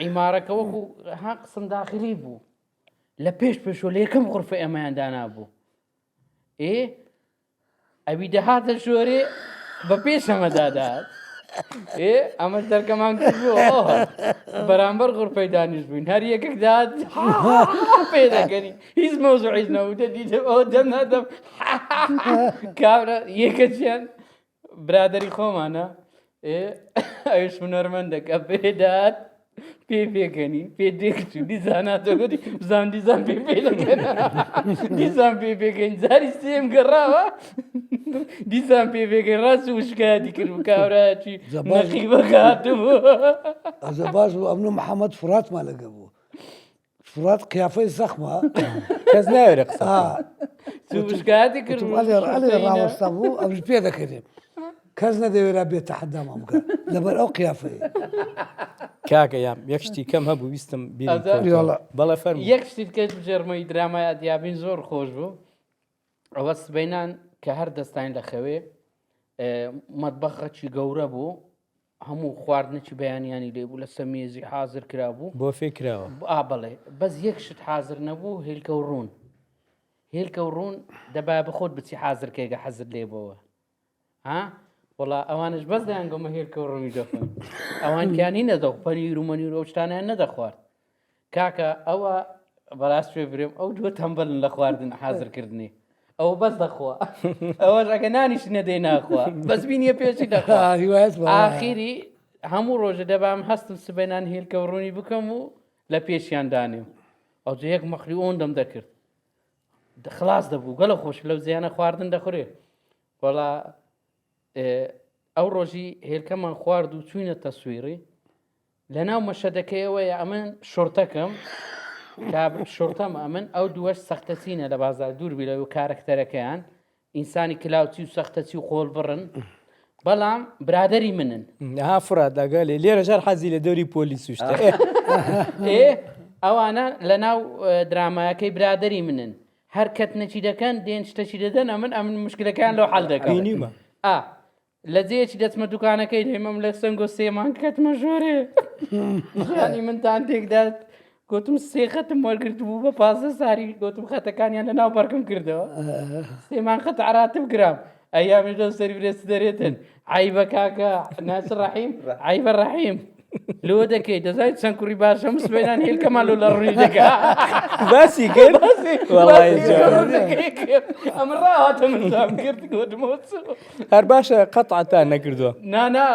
عیمارەکە وەکو ها قسم داخلی بوو لە پێشەوە لە یەکەم غرفە ئەمەیان دانا بوو ئەوی دەهاتە ژۆرێ بە پێشەمەدادات ئەمە دەرکەمان کردبوو بەرامبەر غرفەی دانیش بووین هەر یەکێک داد پێ دەکەنی هیچ مەوزوعیش نەبوو دەدیتە ئەوە دەم نادەم کابرا یەکەچیان برادری خۆمانە ئەوش هونەرمەندێکە پێدات پێکەنی پێ دێکچوو دیزاناتەگوتی بزان دیزان پێ دەکەن دیزان پێکەین جاری سێم گەڕاوە دیزان پێکەین ڕاست وشکاتی کرد و کاوراچی نەخی بەکاتبوو ئەزە باش بوو ئەمنە محەممەد فراتمان لەگە بوو فرات قیافەی زەخمە کەس ناوێرە قسە وشکاتی کرد ڕاوەستا بوو ئەوش پێ دەکەێ کەس نەدەوێرا بێتە حەدامان بکە لەبەر ئەو قیافەیە کاکە یام یەک شتی کەم هەبوو ویستم بەڵێ فەرموو یەک شتیت کەس بژێرمەی درامای ئەدیابین زۆر خۆش بوو ئەوە سبەینان کە هەر دەستان لە خەوێ مەتبەخەکی گەورە بوو هەموو خواردنێکی بەیانیانی لێ بوو لە سەمێزی حازر کرا بوو بۆ فێکراوە بڵێ بەس یەک شت حازر نەبوو هێلکە و ڕوون هێلکە و ڕوون دەبا بخۆت بچی حازر کێگە حەزر لێ بەوە وڵا ئەوانش بەس دەیان گەمە هێلکە و ڕووی دەخۆن ئەوان کیانی نەدەخ پەنیر و مەنیر و شتانیان نەدەخوارد کاکە ئەوە بەڕاست پێ برێم ئەو دووە تەمبەلن لە خواردن حازرکردنی ئەو بەس دەخوا ئەوەش ئەگە نانیش نەدەی ناخوا بەس بینیە پێچی دەخوا ئاخیری هەموو ڕۆژە دەبام هەستم سبەینان هێلکە و ڕوونی بکەم و لە پێشیان دانێم ئەو یەک مەخلی ئۆندەم دەکرد خلاص دەبوو گەلە خۆش لەو زیانە خواردن دەخورێ وەڵا ئەو ڕۆژی هێلکەمان خوارد و چوینە تەسویری لەناو مەشەدەکەیەوەیە ئەمن شۆرتەکەم شۆرتەم ئەمن ئەو دووەش سەختەچینە لە بازار دووربی لەو کارکتەرەکەیان ئینسانی کلااوچی و سەختەچی و خۆڵ بڕن بەڵام برادری منن ها فرات داگەلێ لێرە ژار حەزی لە دەوری پۆلیسوشتە ئەوانە لە ناو درامایەکەی برادری منن هەر کەتنەچی دەکەن دێن شتەچی دەدەن ئەمن مشکلەکان لەو حەڵ دەکەینیمە لە جێکی دەچمە دوکانەکەی دێمەم لە سنگ و سێمان کەتمە ژۆرێ ژانی منتان تێکدات گوتم سێ خەتم وەرگرت بوو بە 15 ساری گوتم خەتەکانیان لە ناو بەرکم کردەوە سێمان خەت عراتب گرام ئەیامی دە سەری برێست دەرێتن عیبە کاکە ناچ ڕەحیم عیبە ڕەحیم لۆ دەکەیت دەزایت چەند کوڕی باشە مسبێنان هێلکەمان لۆ لە ڕووی دەکە باسی کرد ئەمە ڕاهاتە منزام کرد گوتمەوە هەر باشە قەتعتان نەکردووە نانا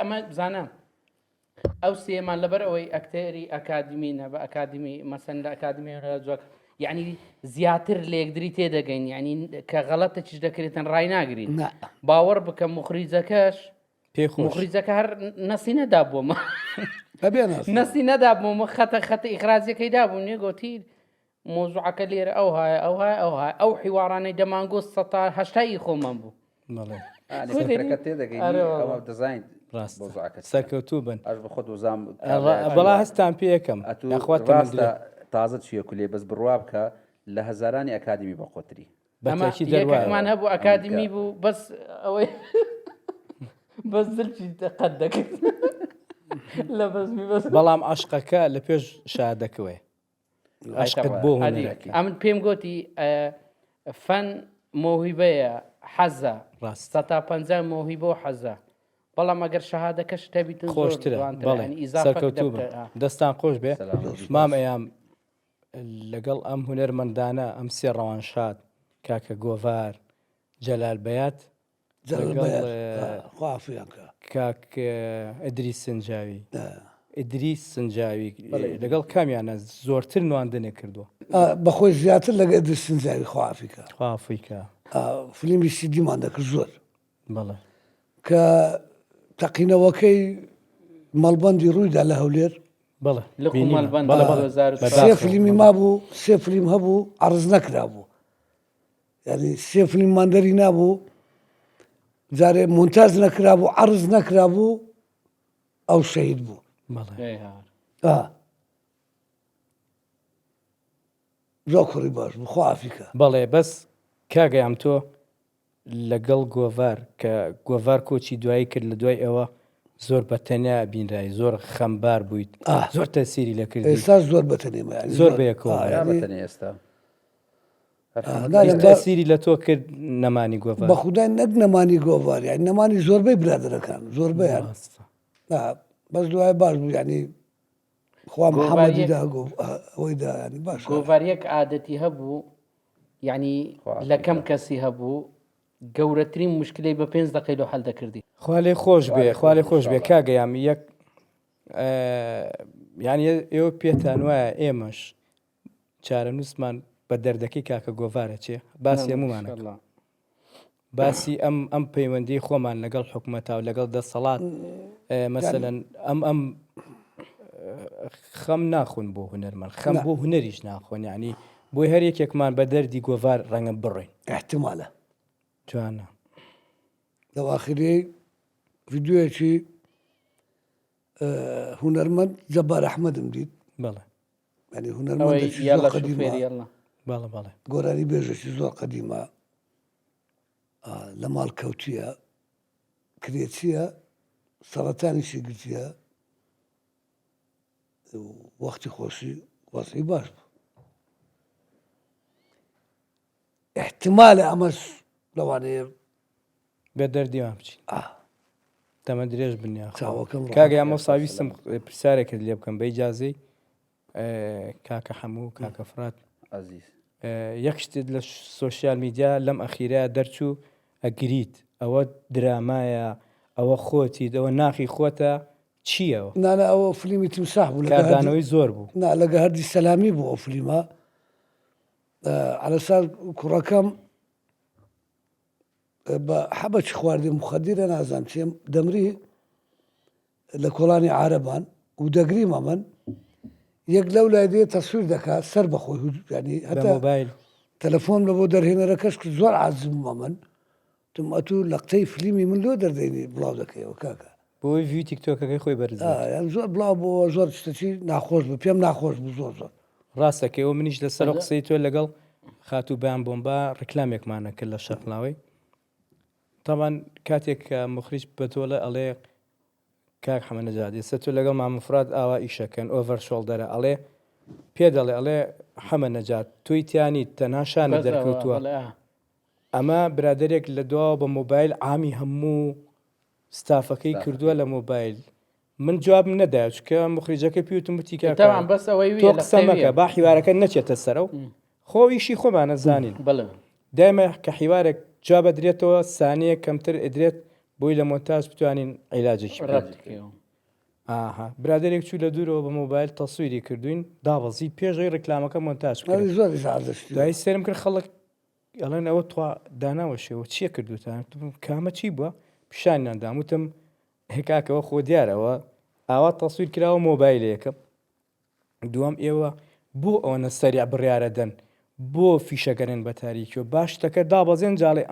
ئەمە بزانم ئەو سێمان لەبەر ئەوەی ئەکتێری ئەکادیمینە بە ئەکادمی مەسەن لە ئەکادمی جوک یعنی زیاتر لە یەکدری تێدەگەین ینی کە غەڵەتە چش دەکرێتن ڕای ناگرین باوەڕ بکەم مخریجەکەش مخریجەکە هەر نەسی نەدا بوومە نەسی نەدا بوومە خەتە ئیخراجەکەی دابوو نێ گوتی مۆزوعەکە لێرە ئەو هایە ئەو هایە ئەو هایە ئەو حیوارانەی دەمانگۆست 180 خۆمان بوو دەزین سەرکەوتوو بن خۆ وزام بەڵا هەستان پێ یەکەم تازە چیەکو لێ بەس بڕوا بکە لە هەزارانی ئەکادمی بە قۆتری بەتەکی دەرمان هەبوو ئەکادمی بوو بەس ئەوەی بەس دڵی قەت دەکرد لە بەزمی بەس بەڵام عاشقەکە لە پێش شادەکەوێ عاشقت بۆ ئەمن پێم گوتی فەن مۆهیبەیە حەزە 150 مۆهیبە و حەزە بەڵام ئەگەر شەهادەکەش تەبیتن خۆشترە سەرکەوتوو بن دەستان خۆش بێ مام ئەیام لەگەڵ ئەم هونەرمەندانە ئەم سێ ڕەوانشاد کاکە گۆڤار جەلال بەیات کاک ئەدریس سنجاوی ئیدریس سنجاوی لەگەڵ کامیانە زۆرتر نواندنێ کردووە بەخۆی زیاتر لەگە ئەدریس سنجاوی خوافیکە خوافیکە فیلمی سیدیمان دەکرد زۆر بەڵێ کە تەقینەوەکەی مەڵبەندی ڕوویدا لە هەولێر بەڵێ لە قومەڵبەند بەڵێ، بەڵێ. 2004 سێ فیلمی مابوو سێ فیلم هەبوو عرض نەکرابوو یعنی سێ فیلممان دەری نابوو جارێ مونتاز نەکرابوو عرض نەکرابوو ئەو شەهید بوو بەڵێ زۆر کوڕی باش بوو خوافیکە بەڵێ بەس کاگەیام تۆ لەگەڵ گۆڤار کە گۆڤار کۆچی دوایی کرد لە دوای ئەوە زۆر بەتەنیا بینرایی زۆر خەمبار بوویت زۆر تەسیری لە کردی ئێستا زۆر بەتەنێمە زۆر بەیەکەوە یامەتەنە ئێستا تەسیری لە تۆ کرد نەمانی گۆڤار بە خودای نەک نەمانی گۆڤار یعنی نەمانی زۆربەی برادەرەکان زۆربەیان بەس دوای باش بوو ینی خوا محەممەدیدا ئەوەیدا ینی باش گۆڤاریەک عادەتی هەبوو یعنی لە کەم کەسی هەبوو گەورەترین مشکلەی بە 5 دقیقە هەڵ دەکردی خوا لێ خۆش بێ خوا لێ خۆش بێ کاگەیام یەک یعنی ئێوە پێتان وایە ئێمەش چارە نووسمان بە دەردەکەی کاکە گۆڤارە چێ باسی هەمومانە باسی ئەم پەیوەندی خۆمان لەگەڵ حکوومەتە و لەگەڵ دەسەڵات مەسەلەن ئەم خەم ناخۆن بۆ هونەرمەند خەم بۆ هونەریش ناخۆن ینی بۆی هەر یەکێکمان بە دەردی گۆڤار ڕەنگە بڕێن احتیمالە جوانە لەواخرەی ڤیددیوەکی هونەرمەند جەبار ئەحمەدم دیت بەڵێ ینی هونەرمەندێکی زۆر قەدیمە بەڵێ بەڵێ گۆرانی بێژێکی زۆر قەدیمە لە ماڵ کەوتیە کرێچیە سەرەتانیشی گرتیە وەختی خۆشی وەزعی باش بوو احتیمالە ئەمەش لەوانەیە بێ دەردیوان بچین تەمە درێژ بنیا چاوەکەم کاگە ئەمە ساویستم پرسیارێکت لێ بکەم بە ئیجازەی کاکە هەموو کاکە فرات عزیز یەک شتێت لە سۆسیال میدیا لەم ئەخیرەیە دەرچوو ئەگریت ئەوە درامایە ئەوە خۆتیت ئەوە ناخی خۆتە چییەوە نانە ئەوە فلیمی تیمساح بوو کاردانەوەی زۆر بوو لەگە هەردی سەلامی بوو ئەو فلیمە عەلەسار کوڕەکەم بە حەبەچ خواردی مخەدیرە نازانم چێم دەمری لە کۆڵانی عارەبان و دەگریمە من یەک لەو لای دێ تەسویر دەکات سەر بەخۆی ینی هەتا مۆبایل تەلەفۆن لە بۆ دەرهێنەرەکەش کرد زۆر عازممە من تم ئەتوو لە قتەی فلیمی من لۆ دەردەینی بڵاو دەکەیەوە کاکە بۆی وی تیکتۆکەکەی خۆی بەرز زۆر بڵاو بۆ زۆر شتەچی ناخۆش بوو پێم ناخۆش بوو زۆر زۆر ڕاستەکەەوە منیش لەسەر قسەی تۆ لەگەڵ خاتوو بەیان بۆمبا ڕکلامێکمانە کرد لە شەقلاوی تاوان کاتێک کە مخریج بە تۆڵە ئەڵێ کاک حەمە نەجات ئێستا تۆ لەگەڵ مامەفراد ئاوا ئیشەکەن ئۆڤەر شۆڵدەرە ئەڵێ پێ دەڵێ ئەڵێ حەمە نەجات توی تیانی تەناشانە دەرکەوتووە ئەمە برادێک لە دواوە بە مۆبایل ئامی هەموو ستافەکەی کردووە لە مۆبایل من جواب نەدای چکە مخریجەکە پیوتم وتی تاوان بەس ئەوەی تۆ قسەمەکە با حیوارەکە نەچێتە سەرە و خۆیشی خۆمانە زانین بڵێ دایمە کە حیوارێک جا بەدرێتەوە سانەیە کەمتر ئەدرێت بۆی لە مۆنتاژ بتوانین عیلاجێکی ئاها برادێک چوو لە دوورەوە بە مۆبایل تەسویری کردوین داوەزی پێشەوەی ڕکلامەکە مۆنتاژ کرد زۆر دوای سێرم کرد خەڵک ئەڵێن ئەوە توا داناوە شێوە چییە کردوتان کامە چی بووە پیشانیان وتم هێکاکەوە خۆ دیارەوە ئاوا تەسویر کراوە مۆبایلەکە دوام ئێوە بۆ ئەوەنە سەریع بڕیارە دەن بۆ فیشەگەرن بە تاریکیەوە باش شتەکە دابەزێن جاڵێ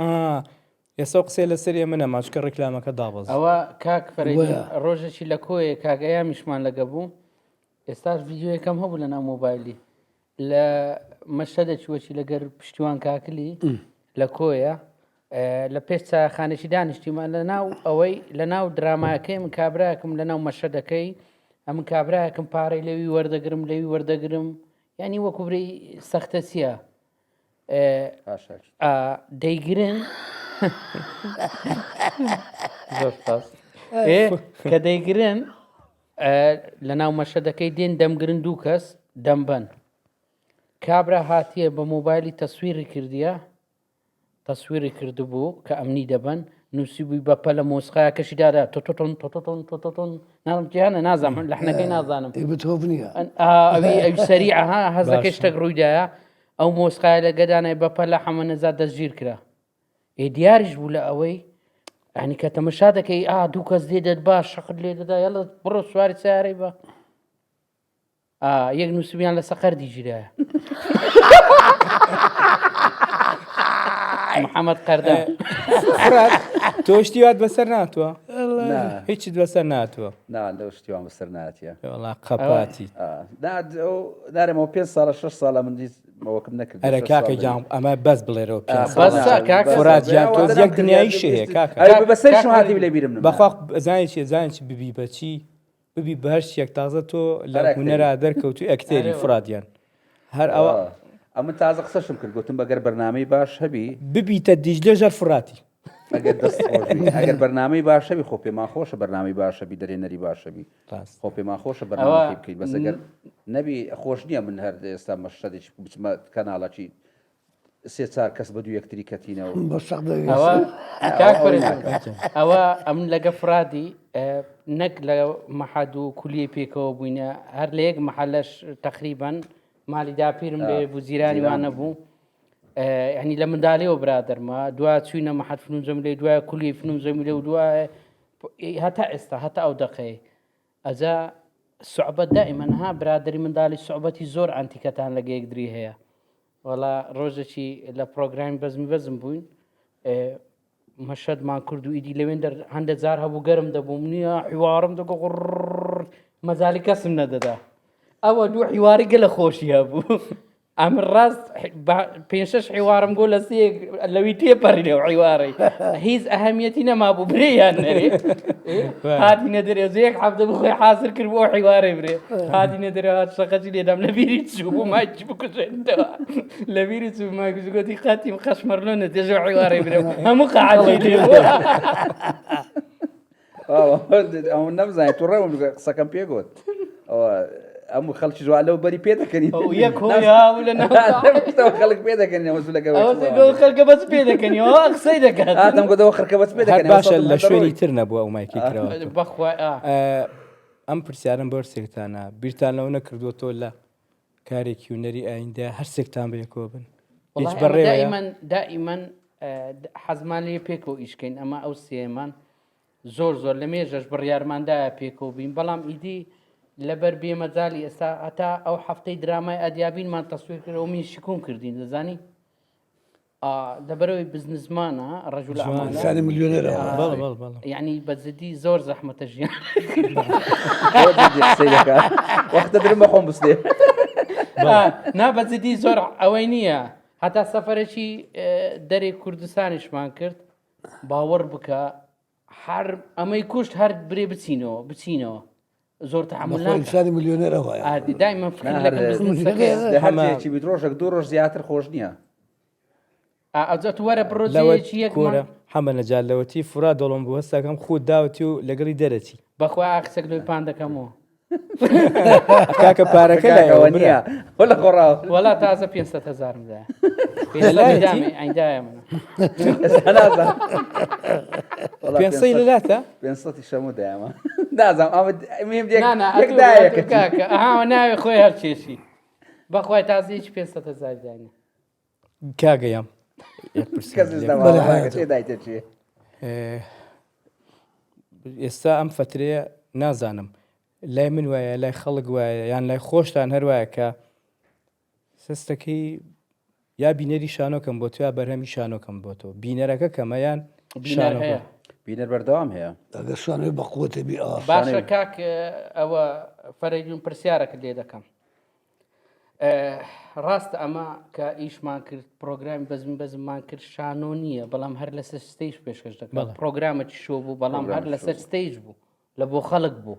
ئێستا قسەی لەسەر ئێمە نەماچکە ڕکلامەکە دابەز ئەوە کاک ڕۆژێکی لە کۆیە کاگەیا میشمان لەگە بوو ئێستاش ڤیددیو یەکەم هەبوو لە ناو مۆبایلی لە مەشەدەی وەچی لەگەر پشتیوان کاکلی لە کۆیە لە پێش چاخانێکی دانیشتیمان لە ناو ئەوەی لە ناو دراماکەی من کابراکم لە ناو مەشەدەکەی ئەمن کابراکەم پارەی لەوی وەردەگرم لەوی وەردەگرم ینی وەکوبرەی سەختە چییە دەیگرن کە دەیگرن لە ناو مەشەدەکەی دێن دەمگرن دوو کەس دەمبەن کابرا هاتیە بە مۆبایلی تەسویری کردیە تەسویری کردبوو کە ئەمنی دەبن نووسی بووی بەپە لە مۆسقایا کەشی دادا تۆتۆن ناڵمجییانە نازانم لەحنەکەی نازانم ئەوی سەریعها هەزەکەی شتێک ڕوویدایە ئەو مۆسقای لە گەدانای بەپە لە حەمە نەزات دەستگیر کرا دیاریش بوو لە ئەوەی ینی کە تەمەشا دەکەی دوو کەس دێ دەت باش شەقت لێ دەدا یاڵە بڕۆ سواری سیارەی بە یەک نووسبیان لە سەقەردی ژیرایە محەممەد قەردە فرات تۆشتی وات بەسەر ناتوە هیچیت بەسەر ناتوە نا لەو شتیوان بەسەر ناتیە وڵا قەپاتی نارێمەوە 5 ساڵە 6 ساڵە من دیمەوەکم نەکرد ئەرە کاکە جام ئەمە بەس بڵێرەوە کاکە فراتیان تۆ یەک دنیاییش هەیە کاکە بەسەر هاتی لە بیرم بەخوا زانانی چێ زانانی ببی بەچی ببی بەهر شتێک تازە تۆ لە هوەرا دەرکەوتوی ئەکتێری فرادیان هەر ئەوە ئەمە تازە قسەشم کرد گوتم بەگەر بەرنامەی باش هەبی ببیتە دیژلێ ژەر فراتی ئەگەر دەست ئەگەر بەرنامەی باشەبی خۆ پێمان خۆشە بەرنامی باشەبی دەرێنەری باشەبی خۆ پێمان خۆشە بەرنامەی بکەیت بەسەگەر نەبی خۆش نییە من هەر ئێستا مەشتێک بچمە کەناڵەکی 3-4 کەس بە دوو یەکتری کەتینەوە ئەوە ئەم لەگە فرادی نەک لە مەحەد و کولیە پێکەوە بووینە هەر لە یەک مەحەلەش تقریبان مالی داپیرم بێ بوو زیرانی وانە بوو ینی لە منداڵیەوە برادەرمە دوای چوینە مەحەد فنون جەمیلەی دوای کولی فنون جەمیلە و دوای هەتا ئێستا هەتا ئەو دەقەی ئەجا سوعبەت دائیمەنها برادری منداڵی سوعبەتی زۆر ئەنتیکەتان لەگە یەکدری هەیە وەڵا ڕۆژێکی لە پرۆگرامی بەزمی بەزم بووین مەشەدمان کرد و ئیدی لەوێن هەندە جار هەبوو گەرم دەبووم نییە حیوارم دەگە مەزالی کەسم نەدەدا ئەوە دوو حیواری گەلە خۆشی هەبوو ئەمر ڕاست 5-6 حیوارم گۆ لە سێک لەوی تێپەڕی لەو حیوارەی هیچ ئەهەمیەتی نەمابوو برێیان نەرێ هاتینە دەرێ زێک حەفتە بخۆی حاضر کرد بۆ حیوارەی برێ هاتینە دەرەوە شەقەتی لێدام لە بیری چوو بوو ماچ بکوژێنەوە لە بیری چوو ماگوزگوتی خاتیم خەشمەڕلۆنە تێژە حیوارەی برێ هەموو قاعدەی لێبوو ئەو نەمزانێت تو ڕێوم قسەکەم پێگوت ئەموو خەڵکی جوان لەو بەری پێ دەکەنی خەڵک پێ دەکەنەوە خەڵکە بەس پێ دەکەنیەوە قسەی دەکات ئادەم گۆدەوە خەرکە بەس پێ دەکەن باشە لە شوێنی تر نەبووە ئەو مایکی کرەوە بەخوا ئەم پرسیارم بەر سێکتانە بیرتان لەو نەکردووە تۆ لە کارێکی هوەری ئایندە هەر سێکتان بەیەکەوە بن هیچ بەڕێوەیە دائیمەن حەزمان لێ پێکەوە ئیشکەین ئەمە ئەو سێمان زۆر لە مێژەش بڕیارماندایە پێکەوە بین بەڵام ئیدی لەبەر بێمەجای ئێستا هەتا ئەو هەفتەی درامای ئەدیابینمان تەسویر کردەوە من شکوم کردین دەزانی لەبەرەوەی بزنسمانە ڕەجوول ئەمانە میلیۆنێرە یعنی بەجددی زۆر زەحمەتە ژیان وەختە درمە خۆم بستێ نا بەجددی زۆر ئەوەی نییە هەتا سەفەرێکی دەرێ کوردستانیشمان کرد باوەڕ بکە هەر ئەمەی کوشت هەر برێ بچینەوە زۆر تەحملی میلیۆنێرە دائما هەمەیەکی بیدرۆژێک دوو ڕۆژ زیاتر خۆش نییە ئەوجات وەرە بڕۆژەیەکی یەکمە هەمە نەجالەوەتی فرا دەڵم بوو هەستاکەم خۆت داوەتی و لەگەڵی دەرەچی بەخوا ئاقسەک لەوی پان دەکەمەوە کاکە پارەکە لایەوە نییە لە خۆڕاو وەڵا تازە 500,000 دا ئەیدایە منە پێنسەی لەلاتە 500 شەمو دایمە نازانم کاکە ناوێ خۆی هەرچێشی بەخوای تازەیەکی 500,000 داینە کاگەیام ئێستا ئەم فترەیە نازانم لای من وایە لای خەڵک وایە یان لای خۆشتان هەروایە کە سەستەکەی یا بینەری شانۆکەم بۆ تو یا بەرهەمی شانۆکەم بۆ تۆ بینەرەکە کەمەیان بینەر بەردەوام هەیە ئەگەشانێ بە قوتەبی باشە کاک ئەوە فەرەیدون پرسیارەکە لێ دەکەم ڕاستە ئەمە کە ئیشمان کرد پرۆگرامی بەزممان کرد شانۆ نییە بەڵام هەر لەسەر ستەیج پێشکەش دەکەم پرۆگرامێکی شۆ بوو بەڵام هەر لەسەر ستەیج بوو لە بۆ خەڵک بوو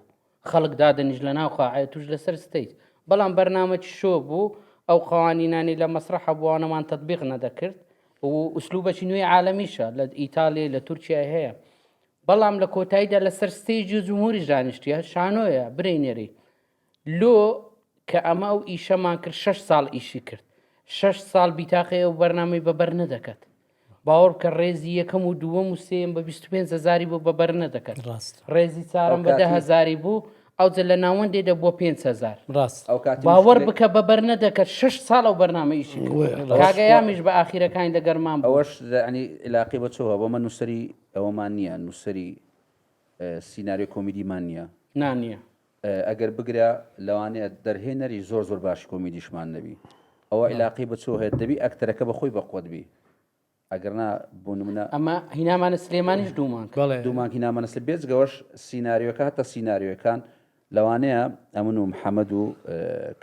خەڵک دادەنیش لە ناو خواعە توش لەسەر ستەیج بەڵام بەرنامەی شۆ بوو ئەو قوانینانی لە مەسرەحە بووانەمان تەطبیق نەدەکرد و ئوسلوبەکی نوێی عالەمیشە لە ئیتالیا لە تورکیا هەیە بەڵام لە کۆتاییدا لەسەر ستەیج و جمهوری دانیشتیە شانۆیە برینێری لۆ کە ئەمە ئەو ئیشەمان کرد 6 ساڵ ئیشی کرد 6 ساڵ بیتاقی ئەو بەرنامەی بەبەر نەدەکەت باوەڕ کە ڕێزی یەکەم و دووەم و سێم بە 25,000 بۆ بەبەر نەدەکەت ڕێزی چارم بە 10,000 بوو ئەوجە لە ناوەندێدا بۆ 5,000 باوەڕ بکە بەبەر نەدەکەت 6 ساڵ ئەو بەرنامە ئیشی کاگەیامیش بە ئاخیرەکانی دەگەرمان ئەوەش ینی علاقی بە چۆوە بۆمە نووسری ئەوەمان نییە نووسری سیناریۆ کۆمیدیمان نییە نانیە ئەگەر بگرە لەوانەیە دەرهێنەری زۆر زۆر باشی کۆمیدیشمان نەبی ئەوە علاقی بە چۆ هێت دەبی ئەکتەرەکە بەخۆی بەقوتبی ئەگەرنا بۆ نمونە ئەمە هینامانە سلێمانیش دوومان دوومانکی نامەنەسل بێزگەوەش سینناریۆکە هەتا سینناریۆکان لەوانەیە ئەمن و محەممەد و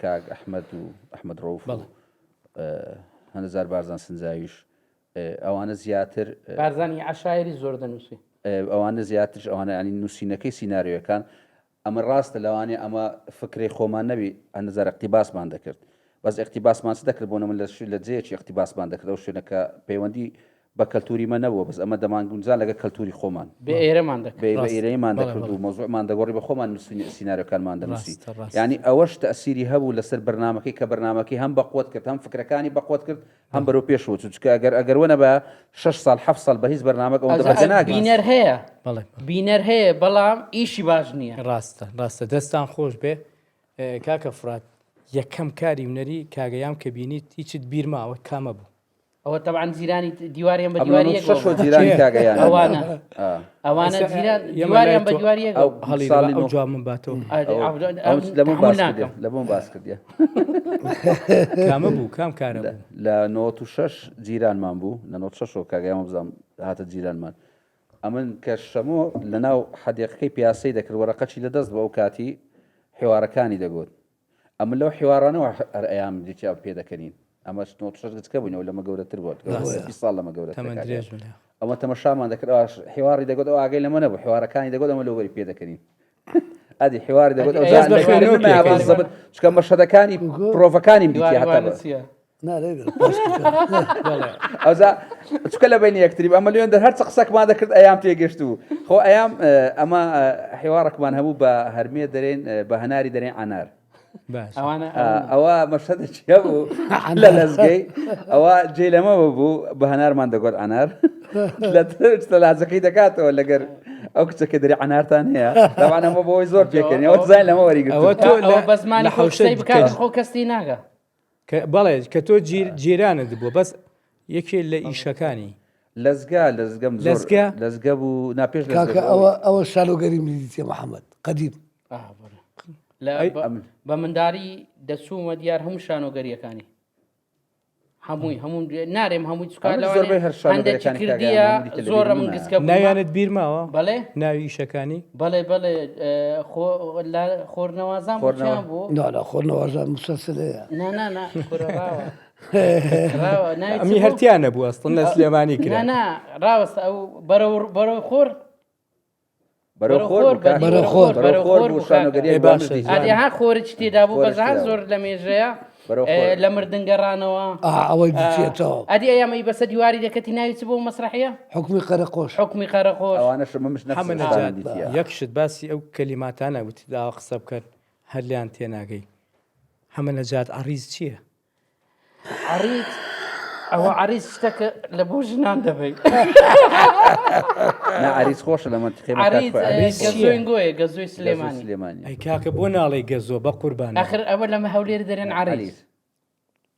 کاک ئەحمەد ڕۆف هەندزار بارزان سنجاویش ئەوانە زیاتر بارزانی عشاعری زۆر دەنووسی ئەوانە زیاتر ئەوانە ینی نووسینەکەی سینناریۆەکان ئەمە ڕاستە لەوانەیە ئەمە فکری خۆمان نەبی هەندزار اقتیباسمان دەکرد بەس اقتیباسمان دەکرد بۆ من لە جەیەکی اقتیباسمان دەکرد ئەو شوێنەکە پەیوەندی بە کەلتوریمە نەبووە بەس ئەمە دەمان گونجان لەگە کەلتوری خۆمان بە ئێرەمان بە ئێرەیمان دەکرد و مۆزوعمان دەگۆڕی بە خۆمان سینناریۆکانمان دەنووسی ینی ئەوەش تەسیری هەبوو لەسەر بەرنمەکەی کە بەرنمەکەی هەم بەقوت کرد هەم فکرەکانی بەقوت کرد هەم بەرەو پێشوە چکە ئەگەر وەنە بە 6 ساڵ 7 ساڵ بە هیچ بەرنمەکە بینەر هەیە بینەر هەیە بەڵام ئیشی باش نییە ڕاستە دەستان خۆش بێ کاکە فرات یەکەم کاری هونەری کاگەیام کە بینیت هیچت بیرماوە کامە بوو ئەوە تەبعاً زیرانی دیواریان بە دیواری جیرانی کاگەیان ئەوانە دیواریان بە دیواری هەڵی ئەو جواب من باتەوە لە بۆم باس کردە کامە بوو کام کارە بوو لە 96 جیرانمان بوو لە 96 کاگەیان بزانام هاتە جیرانمان ئەمن کە شەمۆ لە ناو حەدیقەکەی پیاسەی دەکرد وەرەقەچی لە دەست بە ئەو کاتی حێوارەکانی دەگوت ئەمە لەو حێوارانەوە ئەیام دیچیا پێ دەکەنین ئەمە 96 بووینەوە لەمە گەورەتر بۆت ساڵ لەمە گەورە ئەمە تەمەشامان دەکرد حێواری دەگوت ئەو ئاگەی لەمە نەبوو حێوارەکانی دەگوت ئەمە لەوەری پێ دەکەنین ئەدی حێواری دەگوت چکە مەشەدەکانی پرۆڤەکانی دیتی هەتا ئەوزا چکە لە بینی یەکتری ئەمە لێن دەر هەر چ قسەکمان دەکرد ئەیام تێگەشت و خۆ ئەیام ئەمە حێوارێکمان هەبوو بە هەرمێ دەرێن بە هەناری دەرێن ئانار ئەوە مەشەدەچیە بوو لە لەزگەی ئەوە جێ لەمەوە بوو بە هەنارمان دەگۆت ئانار لە لازەکەی دەکاتەوە لەگەر ئەو کچەکە دەری ئەنارتان هەیە داوانەمە بۆی زۆر پێکەنی ئەوە زای لەمە وەریگرەوە بەزمانی حوشەی بکات خۆ کەستی ناگە بەڵێ کە تۆ جیرانت بووە بەس یەکێ لە ئیشەکانی لەزگە بوو ناپێش ئەوە شالۆگەری میلیتیە محەممەد قەدیم بە منداری دەچوومە دیار هەموو شانۆگەریەکانی هەمووی نارێم هەمووی چکردیە زۆرە من گسکە ناویانت بیرماوە بەڵێ ناوی ئیشەکانی بەڵێ خۆرنەوازان بوو خۆرنەوازان مسەسلەیە ئەمی هەرتیانە بوو ئەستن لە سلێمانی کرا ڕاوەستە ئەو بەرەو خۆر ها خۆرج تێدا بوو بەزار زۆر لە مێژەیە لە مردنگەڕانەوە ئەوەی بچێتەوە ئەدی ئەیامەی بەسە دیواری دەکەتی ناویچ بۆ مەسرحەیە حکمی قەرەقۆش یەکشت باسی ئەو کەلیماتانە وتی داوا قسە بکەن هەر لیان تێناگەی حەمە نەجات عەریز چییە؟ عەریز ئەوە عەریز شتەکە لە بۆ ژنان دەبێت عەریز خۆشە لە منتیقی گەزۆی گەزۆی سلێمانی ئەی کاکە بۆ ناڵێ گەزۆ بە قوربان ئاخر ئەوە لەمە هەولێر دەرێن عەریز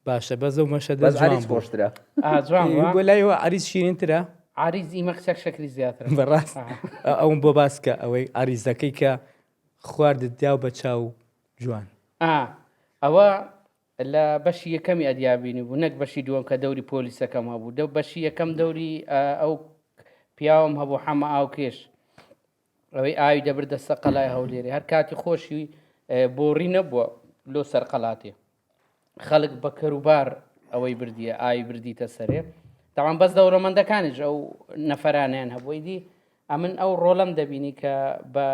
باشە بەزە و مەشە دەجوان خۆشترە بۆ لایەوە عەریز شیرینترە عەریز ئیمە قسەک شەکری زیاتر بەڕاست ئەوم بۆ باسکە ئەوەی عەریزەکەی کە خواردت دیا و بە چاو جوان ئەوە لە بەشی یەکەمی ئەدیابینی بوو نەک بەشی دووەم کە دەوری پۆلیسەکەم هەبوو بەشی یەکەم دەوری ئەو پیاوم هەبوو حەمە ئاو کێش ئەوەی ئاوی دەبردە سەقەلای هەولێرە هەر کاتی خۆشی بۆڕی نەبووە لۆ سەرقەڵاتی خەڵک بە کەروبار ئەوەی بردیە ئاوی بردیتە سەرێ تاوان بەس دەوڕەمەندەکانیش ئەو نەفەرانیان هەبووی دی ئەمن ئەو ڕۆڵەم دەبینی کە بە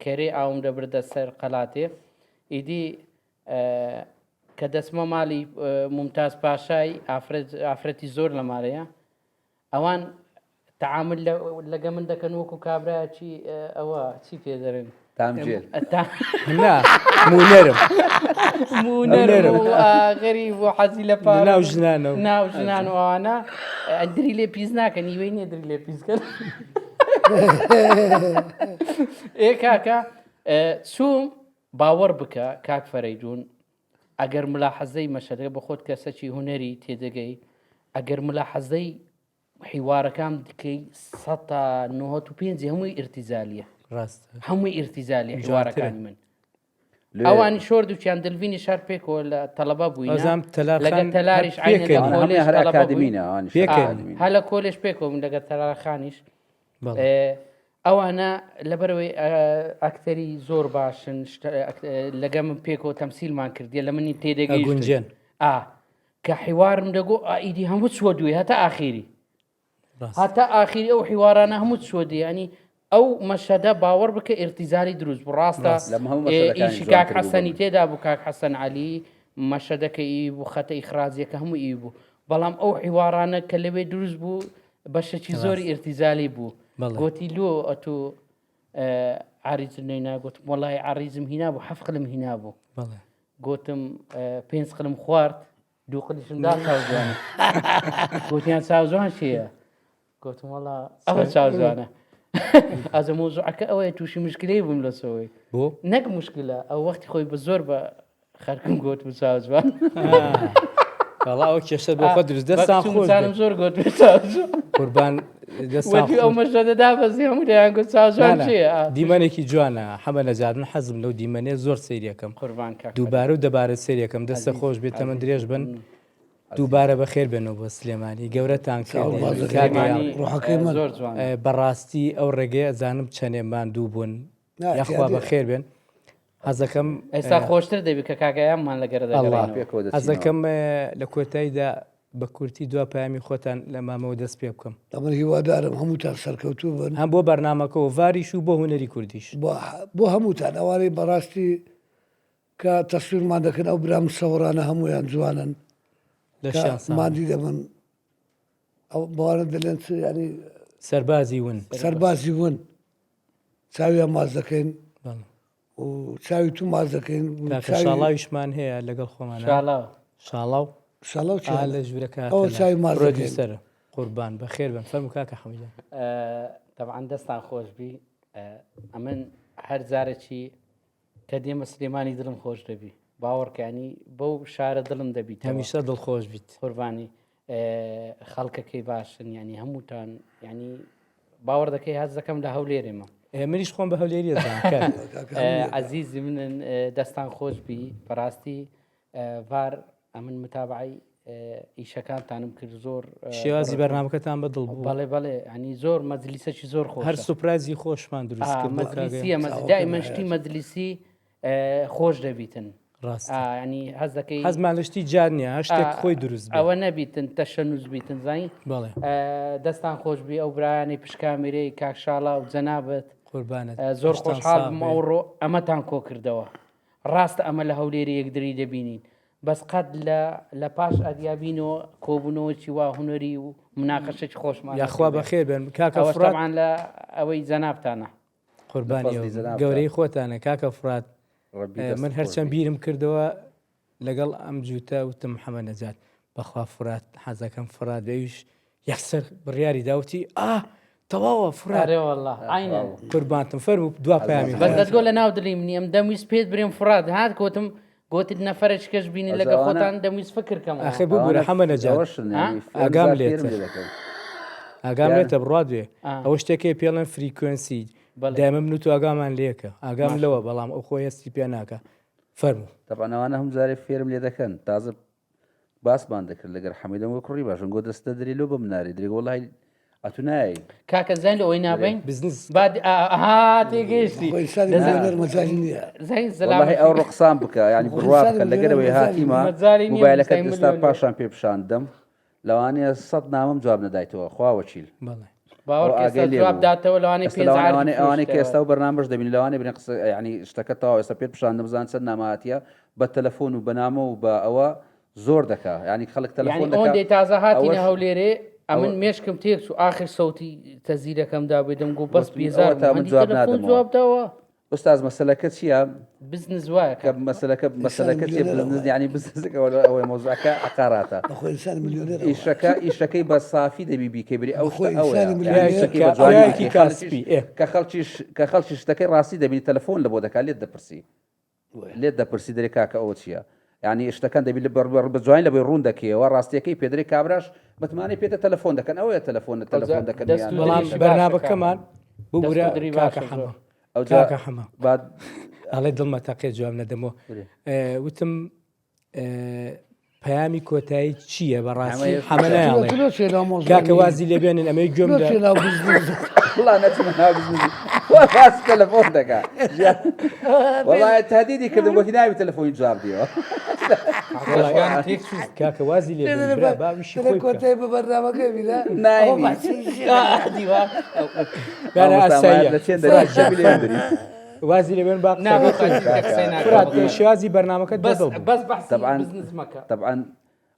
کەرێ ئاوم دەبردە سەر قەڵاتێ ئیدی کە دەسمە ماڵی ممتاز پاشای ئافرەتی زۆر لە ماڵەیە ئەوان تەعامل لەگە من دەکەن وەکو کابراچی ئەوە چی پێ دەرن مونەرم غەریب و حەزی لە پا ناو ژنان و ئەوانە ئەندری لێ پیس ناکەن هیوەی نێدری لێ پیسکەن کاکە چووم باوەڕ بکە کاک فەرەیدون ئەگەر ملاحەزەی مەشەدە بە خۆت کەسەکی هوەری تێدەگەی ئەگەر ملاحەزەی حیوارەکان دکەی 195 هەمووی ئیرتیزالیە هەمووی ئیرتیزالی حیوارەکانی من ئەوانی شۆرد وچیان دلڤینی شار پێکەوە لە تەلەبە بووین ئەزام تەلارخان لەگە تەلاریش هەر پێکەنی. هەمووی هەر ئەکادمینە پێکەنی. هە لە کۆلێش پێکەوە لەگە تەلارخانیش بەڵێ. ئەوانە لەبەرەوەی ئەکتەری زۆر باشن لەگە من پێکەوە تەمسیلمان کردیە لە منی تێدەگەی گونجێن کە حیوارم دەگۆ ئیدی هەموو چوە دوێ هەتا ئاخیری ڕاست. هەتا ئاخیری ئەو حیوارانە هەموو چوە دیانی ئەو مەشەدە باوەڕ بکە ئێرتیزاری دروست بڕاستە ئیشی کاک حەسەنی تێدا بوو کاک حەسەن عەلی مەشەدەکەی بوو خەتە ئیخراجیەکە هەموو ئی بوو بەڵام ئەو حیوارانە کە لەوێ دروست بوو بەشێکی زۆری ئێرتیزالی بوو گوتی لۆ ئەتۆ عریزم نەینا گوتم وەڵای عریزم هینا بوو 7 قلم هینا بوو گوتم 5 قلم خوارد 2 قلیشم دا چاوجوانە گوتیان چاوجوان چییە گوتم وەڵا ئەوە چاوجوانە ئازە مۆزوعەکە ئەوەیە تووشی مشکلەی بووم لە سەوەی بۆ نەک مشکلە ئەو وەختی خۆی بە زۆر بە خەرکم گوت بە چاوجوان بەڵا ئەو کێشە بۆ خۆ دروست دەستان خۆشم زۆر گوت بە چاوجوان قوربان ئەو مەشەدەدا بەزی هەموو دەیان گوت چاوجوان چییە دیمەنێکی جوانە حەمە نەجات من حەزم لەو دیمەنێ زۆر سەیریەکەم قوربان کاک دووبارە و دەبارەت سەریەکەم دەستە خۆش بێت تەمەن درێژ بن دووبارە بەخێر بێنەوە بۆ سلێمانی گەورەتان زۆر جوان بەڕاستی ئەو ڕێگەی ئەزانم چەنێمان دوو بوون یاخوا بەخێر بێن حەزەکەم ئێستا خۆشتر دەبی کە کاگایانمان لەگەرە حەزەکەم لە کۆتاییدا بە کورتی دو پامی خۆتان لە مامەوە دەست پێ بکەم ئەمە هیوادارم هەمووتان سەرکەوتوو بن هەم بۆ بەرنامەکەەوە واریش و بۆ هوەری کوردیش بۆ هەمووتان ئەوانەی بەڕاستی کە تەسویرمان دەکەن ئەو برام سەوڕانە هەمویان جوانن مادی دەبن ئەو بەوانە دەلێن ینی سەربازی ون سەربازی ون چاویان ماز دەکەین و چاوی تو ماز دەکەین شاڵاویشمان هەیە لەگەڵ خۆمان شاڵاو شاڵاو لە ژوورەکە ئەو چاوی ماز سەر قوربان بەخێر بن فەرمو کاکە حەمیدە تەبعاً دەستان خۆشبی ئەمن هەر جارێکی کە دێمە سلێمانی دڵم خۆش دەبی باوەڕکانی بەو شارە دڵم دەبیت هەمیشە دڵخۆش بیت قوربانی خەڵکەکەی باشن ینی هەمووتان ینی باوەڕ دەکەی هەز دەکەم لە هەولێرێمە منیش خۆم بە هەولێری عزیزی منن دەستان خۆش بی بەڕاستی ڤار ئەمن متابعی ئیشەکانتانم کرد زۆر شێوازی بەرنامەکەتان بەدڵ بوو بەڵێ بەڵێ ئەنی زۆر مەجلیسەکی زۆر خۆش هەر سوپرایزی خۆشمان دروست دائمەشتی مەجلیسی خۆش دەبیتن ڕاست ینی هەز دەکەی هەزمان لەشتی جار نییە هەشتێک خۆی دروست ئەوە نەبیتن تەشە نووس بیتن زین بەڵێ دەستان خۆش بی ئەو برایانی پشکامیرەی کاکشاڵا و جەنابەت قوربانە زۆر خۆشحاڵ ئەوڕۆ ئەمەتان کۆ کردەوە ڕاستە ئەمە لە هەولێری یەکدری دەبینین بەس قەت لە پاش ئەدیابینەوە کۆبوونەوەی وا هوەری و مناقەشێکی خۆشمان یاخوا بەخێر بن کاکە فڕان لە ئەوەی جەنابتانە قوربانی گەورەی خۆتانە کاکە فرات من هەرچەند بیرم کردەوە لەگەڵ ئەم جوتە وتم حەمە نەجات بەخوا فرات حەزەکەم فرات دەویش یەکسەر بڕیاری داوتی تەواوە فرارێوەله عینە قوربانتم فەرموو دوا پامی بەس دەستگۆ لە ناو دڵی منی ئەم دەمویست پێت برێم فرات هات کۆتم گوتت نەفرەش کەش بینی لەگە خۆتان دەمویست فکرکەم ئەخێ ببوورە حەمە نەجات ئاگام لێت ئاگام لێتە بڕادوێ ئەوە شتێکی پێڵەن فریکوێنسی دایمە من و ئاگامان لێکە ئاگام لەوە بەڵام ئەو خۆی هەستی پێ ناکە فەرموو تەبانەوانە هەم جارێ فێرم لێ دەکەن تازە باسمان دەکرد لەگەر حەمیدەوە کوڕی باشن گۆ دەستە دەری لۆ بمناری درێ وڵی ئەتونایی کاکە زین لە ئەوی نابین بزنس تێگەشتی ئەو ڕقسان بکە ینی بڕوا بکە لەگەرەوەی هاتیمە موبایلەکە ئێستا پاشان پێ پیشاندەم لەوانەیە 100 نامم جواب نەدایتەوە خواوەچیل ئەوانەی کە ئێستا و بەرنامەش دەبین لەوانێ بنێ قسە ینی شتەکە تاوا ئێستا پێ پیشاندەم بزان چەند نامەهاتیە بە تەلەفۆن و بەنامە و بە ئەوە زۆر دەکا ینی خەڵک تەلەفۆن ئەوەندەی تازە هاتینە هەولێرێ ئەمن مێشکم تێک و آخر سەوتی تەزیرەکەمدا بێدەم گو بەس بێزار جوابداوە ئۆستاز مەسەلەکە چییە؟ بزنس وایە کە مەسەلەکە چی بزنس ینی بزنسەکەەوە ئەوەی مۆزوعەکە عقاراتە ئیشەکەی بە سافی دەبی بیکەبری ئەو کە خەڵکی شتەکەی ڕاستی دەبینی تەلەفۆن لە بۆ دەکات لێت دەپرسی دەرێ کاکە ئەوە چییە؟ ینی شتەکان دەبی بە جوین لە بۆی ڕوون دەکەیەوە ڕاستیەکەی پێدرێ کابراش بەتمانی پێتە تەلەفۆن دەکەن ئەوەیە تەلەفۆن دەکەن بەڵام بەرنامەکەمان ببوورە کاکە حەمە ئەو کاکە حەمە ئەڵێ دڵمە تاقێ جواب نەدەمەوە وتم پەیامی کۆتایی چییە بەڕاستی حەمە نایڵێ کاکە وازی لێبێنن ئەمەی گوێم والله نەچمە ناو بزنسی باس تەلەفۆن دەکات وڵای تادیدی کردم وەکی ناوی تەلەفۆنی جواب دیەوە کاکە وازی لێ باویشی خۆی کۆتایی بە بەرنامەکە بیرە وازی لێبێن با شێوازی بەرنامەکەت طبعا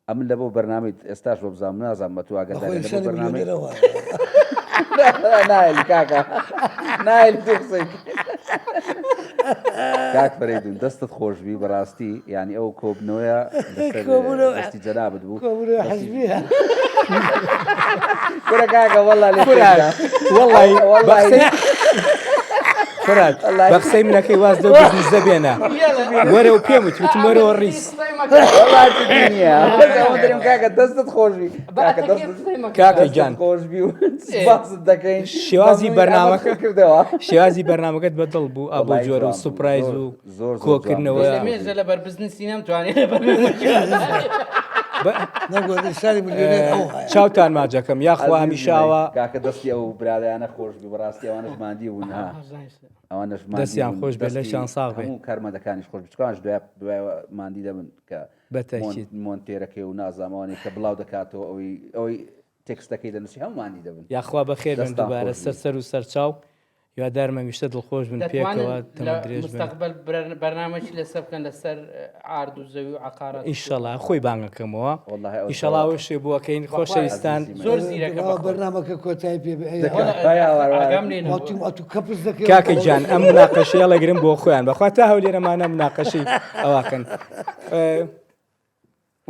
ئەمن لە بۆ بەرنامەی ئێستاش بۆ بزانم نازانم بە تو ئاگداری بەرنامەی نایل کاکە نایل دوقسەی کاک فەرێدون دەستت خۆشبی بەڕاستی یعنی ئەو کۆبنەوەیە دەستی جەنابەت بوو حەزبیە کورە کاکە وەڵا لێ فرات بە قسەی منەکەی واز لەو بزنس دەبێنە وەرە و پێم وتم وەرەوە ڕیس دەریم کاکە دەستت خۆشبی کاکە گیان خۆشبی و باست دەکەین شێوازی بەرنامەکە کردەوە شێوازی بەرنامەکەت بەدڵ بوو ئابۆ جۆرە و سوپرایز و کۆکردنەوە مێژە لە بەربزنسی نەمتوانێت چاوتان ماجەکەم یاخوا هەمیشاوە کاکە دەستی ئەو برادیانە خۆشبی بەڕاستی ئەوانش ماندی بوون ئەوانش دەستیان خۆش بێ لەشان ساغ بێ هەموو کارمەندەکانیش خۆش بچکانش دوای ماندی دەبن کە بەتەکید مۆنتێرەکەی و نازامەوانی کە بڵاو دەکاتەوە ئەوەی تێکستەکەی دەنووسی هەموو ماندی دەبن یاخوا بەخێر بن دووبارە سەر و سەرچاو یادارمە ویشتە دڵخۆش بن پێکەوە مستقبل بەرنامەی لەسەر بکەن لەسەر ئارد و زەوی و عقارات ئیشەڵا خۆی بانگەکەمەوە ئیشەڵاوە شێ بووەکەین خۆشەویستان زۆر زیرەکە بەرنامەکە کۆتایی پێ کەپس دەکەی کاکە گیان ئەم مناقەشەیە لەگرم بۆ خۆیان بەخوا تا هەولێرەمانە مناقەشەی ئەواکەن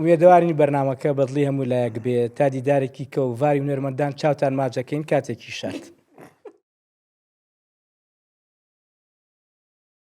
وێدەوارینی بەرنامەکە بەدڵی هەموو لایەک بێ تا دیدارێکی کە و ڤاری هونەرمەندان چاوتان ماجەکەین کاتێکی شات